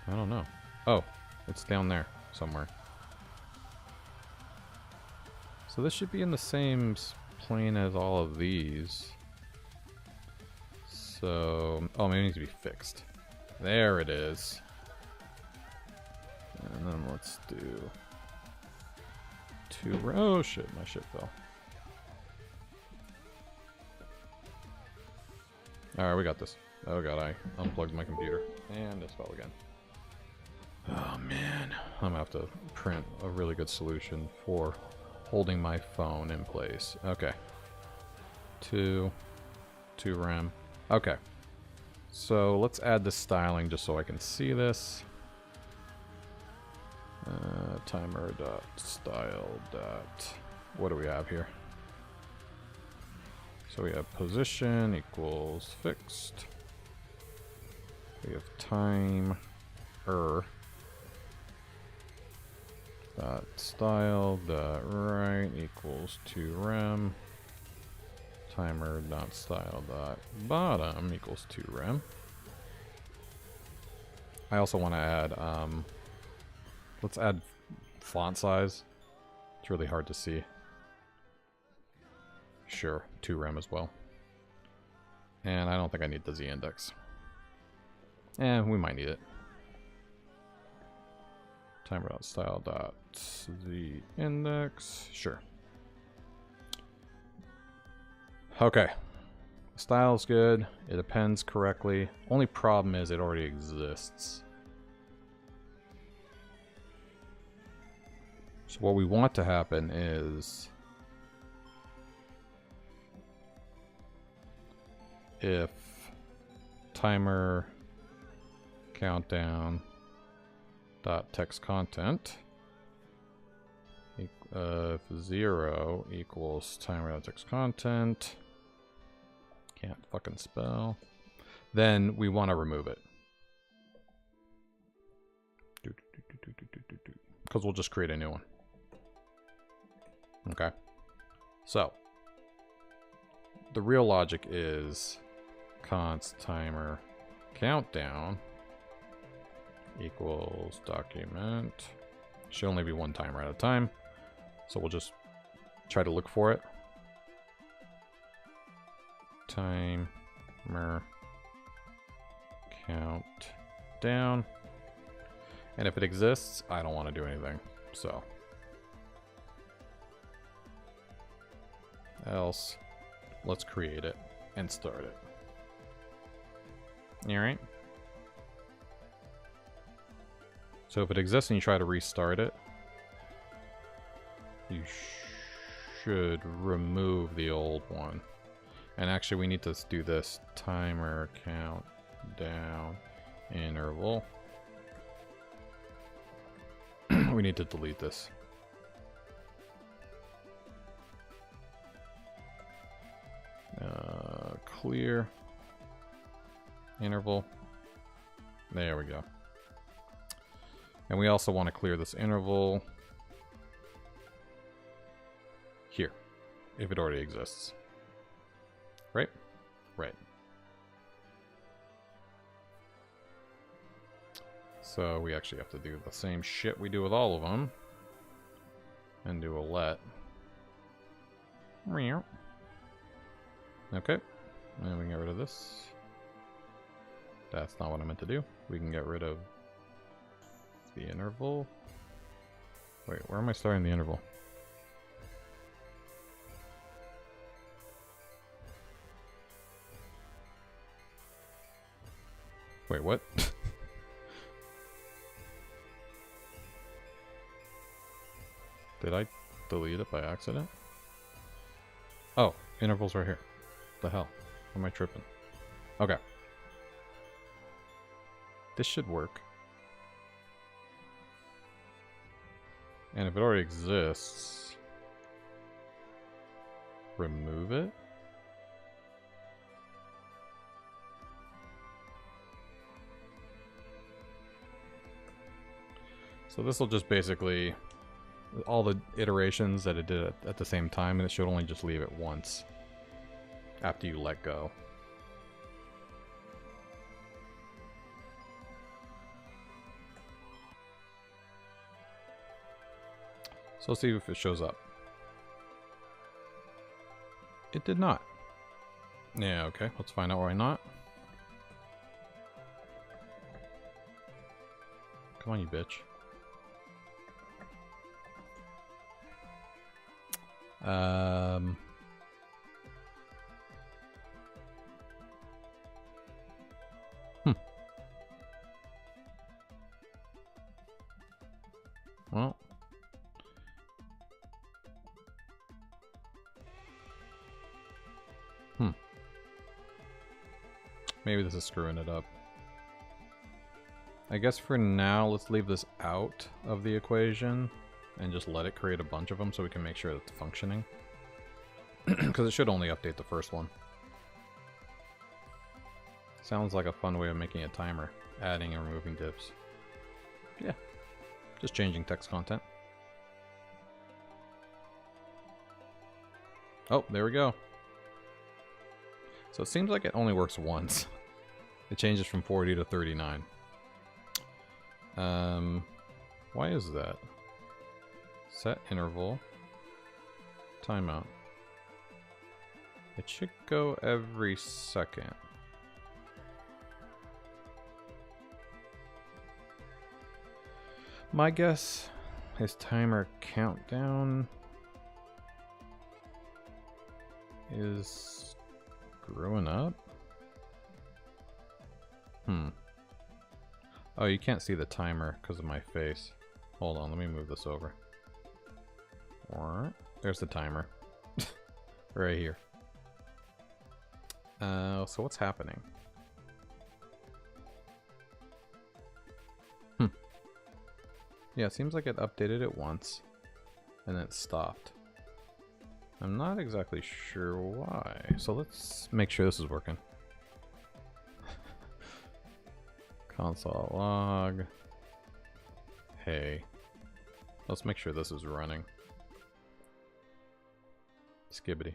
I don't know. Oh, it's down there somewhere. So this should be in the same plane as all of these. So, oh, maybe it needs to be fixed. There it is. And then let's do oh shit, my shit fell. Alright, we got this. Oh god, I unplugged my computer. And this fell again. Oh man, I'm gonna have to print a really good solution for holding my phone in place. Okay. 2 RAM. Okay. So let's add the styling just so I can see this. Timer dot style dot. What do we have here? So we have position equals fixed. We have timer dot style dot right equals 2 rem. Timer dot style dot bottom equals 2 rem. I also want to add let's add font size. It's really hard to see. Sure, 2 rem as well. And I don't think I need the Z index. We might need it. Timer.style.z index. Sure. Okay. Style's good. It appends correctly. Only problem is it already exists. So what we want to happen is if timer countdown dot text content If 0 equals timer.text content, can't fucking spell, then we want to remove it. Because we'll just create a new one. Okay. So, the real logic is const timer countdown equals document. Should only be one timer at a time. So we'll just try to look for it. Timer countdown. And if it exists, I don't want to do anything. So else, let's create it and start it. Alright. So if it exists and you try to restart it, you should remove the old one. And actually we need to do this timer countdown interval. We need to delete this. Clear interval. There we go. And we also want to clear this interval here, if it already exists. Right? Right. So we actually have to do the same shit we do with all of them. And do a let. Okay. And we can get rid of this. That's not what I meant to do. We can get rid of the interval. Wait, where am I starting the interval? Wait, what? Did I delete it by accident? Oh, interval's right here. What the hell? Am I tripping? Okay. This should work. And if it already exists, remove it. So this will just basically all the iterations that it did at the same time, and it should only just leave it once after you let go. So let's see if it shows up. It did not. Yeah, okay. Let's find out why not. Come on, you bitch. Well. Maybe this is screwing it up. I guess for now, let's leave this out of the equation and just let it create a bunch of them so we can make sure that it's functioning. Because it should only update the first one. Sounds like a fun way of making a timer. Adding and removing divs. Yeah. Just changing text content. Oh, there we go. So it seems like it only works once. It changes from 40 to 39. Why is that? Set interval. Timeout. It should go every second. My guess is timer countdown is screwing up. Oh, you can't see the timer because of my face. Hold on, let me move this over. There's the timer. Right here. So what's happening? Yeah, it seems like it updated it once. and then it stopped. I'm not exactly sure why. So let's make sure this is working. Console log. Hey. Let's make sure this is running. Skibbity.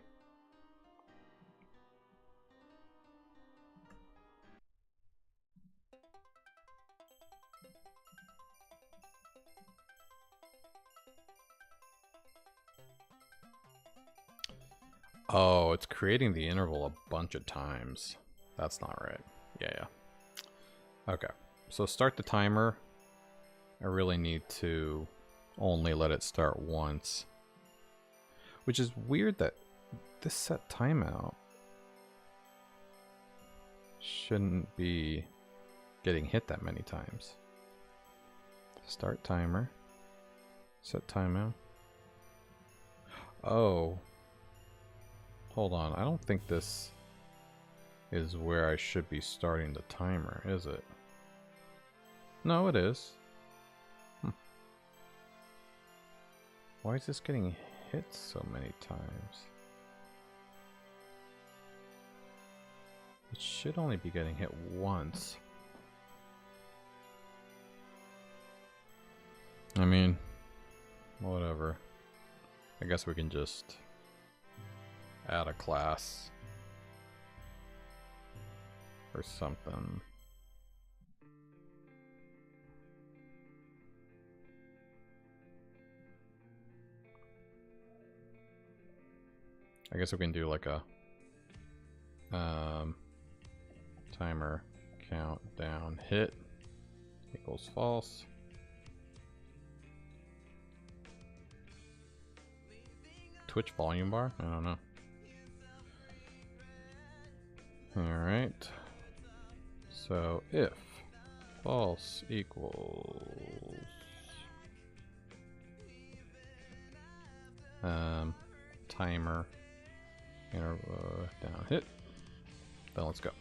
Oh, it's creating the interval a bunch of times. That's not right. Yeah. Okay, so start the timer. I really need to only let it start once. Which is weird that this set timeout shouldn't be getting hit that many times. Start timer. Set timeout. Oh. Hold on, I don't think this is where I should be starting the timer, is it? No, it is. Why is this getting hit so many times? It should only be getting hit once. I mean, whatever. I guess we can just add a class or something. I guess we can do like a timer countdown hit equals false. Twitch volume bar? I don't know. Alright. So if false equals timer down hit, then let's go.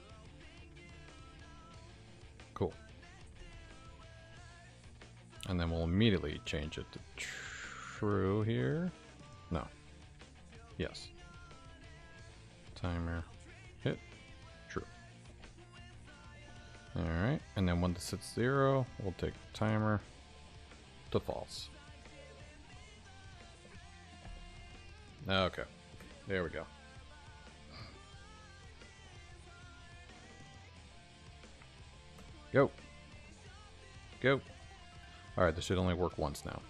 Cool. And then we'll immediately change it to true here. No. Yes. Timer hit true. Alright, and then when this hits 0, we'll take timer to false. Okay, there we go. Go. Go. Alright, this should only work once now.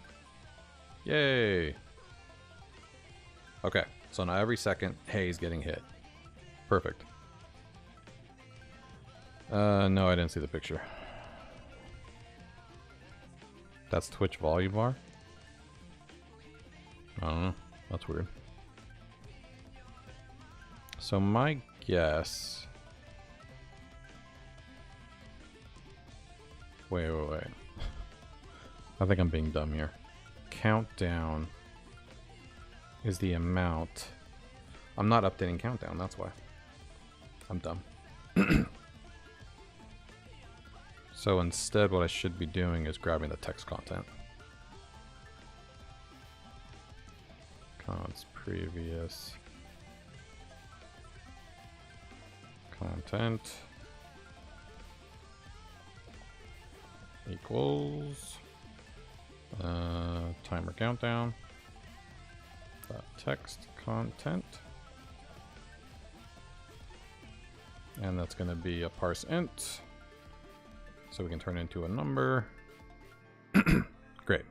Yay! Okay, so now every second, hey is getting hit. Perfect. No, I didn't see the picture. That's Twitch volume bar? I don't know. That's weird. So my guess... Wait. I think I'm being dumb here. Countdown is the amount. I'm not updating countdown, that's why. I'm dumb. So instead what I should be doing is grabbing the text content. Const previous content equals timer countdown text content, and that's going to be a parse int, so we can turn it into a number. Great.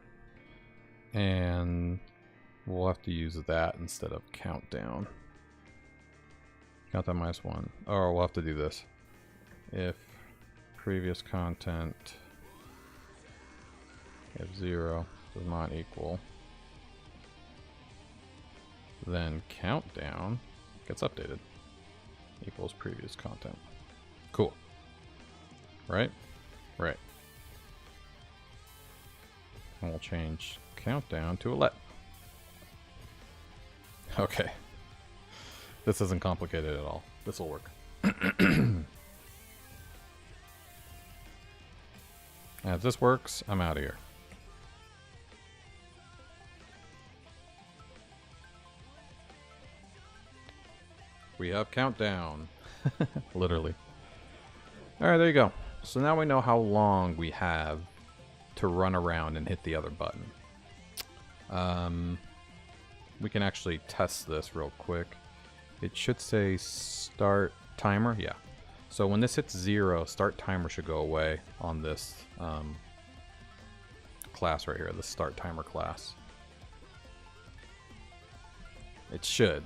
And we'll have to use that instead of countdown. Countdown -1. Or we'll have to do this. If previous content if 0 does not equal, then countdown gets updated. Equals previous content. Cool. Right? Right. And we'll change countdown to a let. Okay. This isn't complicated at all. This will work. And if this works, I'm out of here. We have countdown. Literally. Alright, there you go. So now we know how long we have to run around and hit the other button. We can actually test this real quick. It should say start timer. Yeah. So when this hits 0, start timer should go away on this class right here, the start timer class. It should.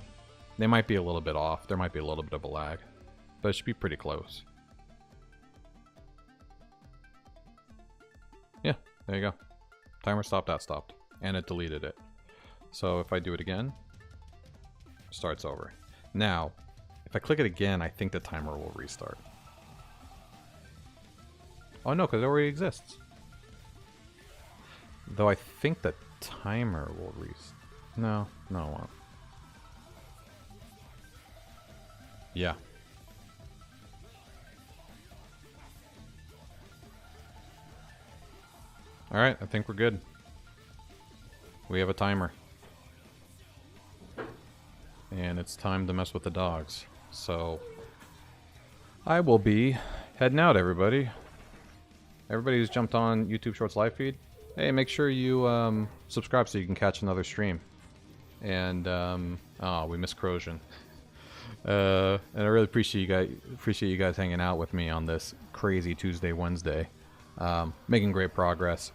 They might be a little bit off. There might be a little bit of a lag, but it should be pretty close. Yeah, there you go. Timer stopped, that stopped. And it deleted it. So if I do it again, starts over. Now, if I click it again, I think the timer will restart. Oh no, because it already exists. Though I think the timer will restart. No, it won't. Yeah. Alright, I think we're good. We have a timer. And it's time to mess with the dogs. So, I will be heading out, everybody. Everybody who's jumped on YouTube Shorts live feed, hey, make sure you subscribe so you can catch another stream. And, oh, we missed Corrosion. And I really appreciate you guys hanging out with me on this crazy Tuesday, Wednesday. Making great progress.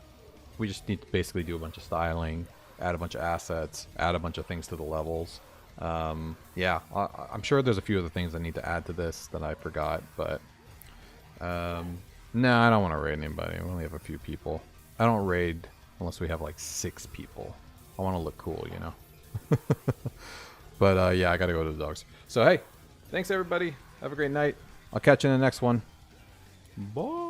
We just need to basically do a bunch of styling, add a bunch of assets, add a bunch of things to the levels. Yeah, I'm sure there's a few other things I need to add to this that I forgot, but no, I don't want to raid anybody. We only have a few people. I don't raid unless we have like 6 people. I want to look cool, you know. But yeah, I gotta go to the dogs. So hey, thanks everybody. Have a great night. I'll catch you in the next one. Bye.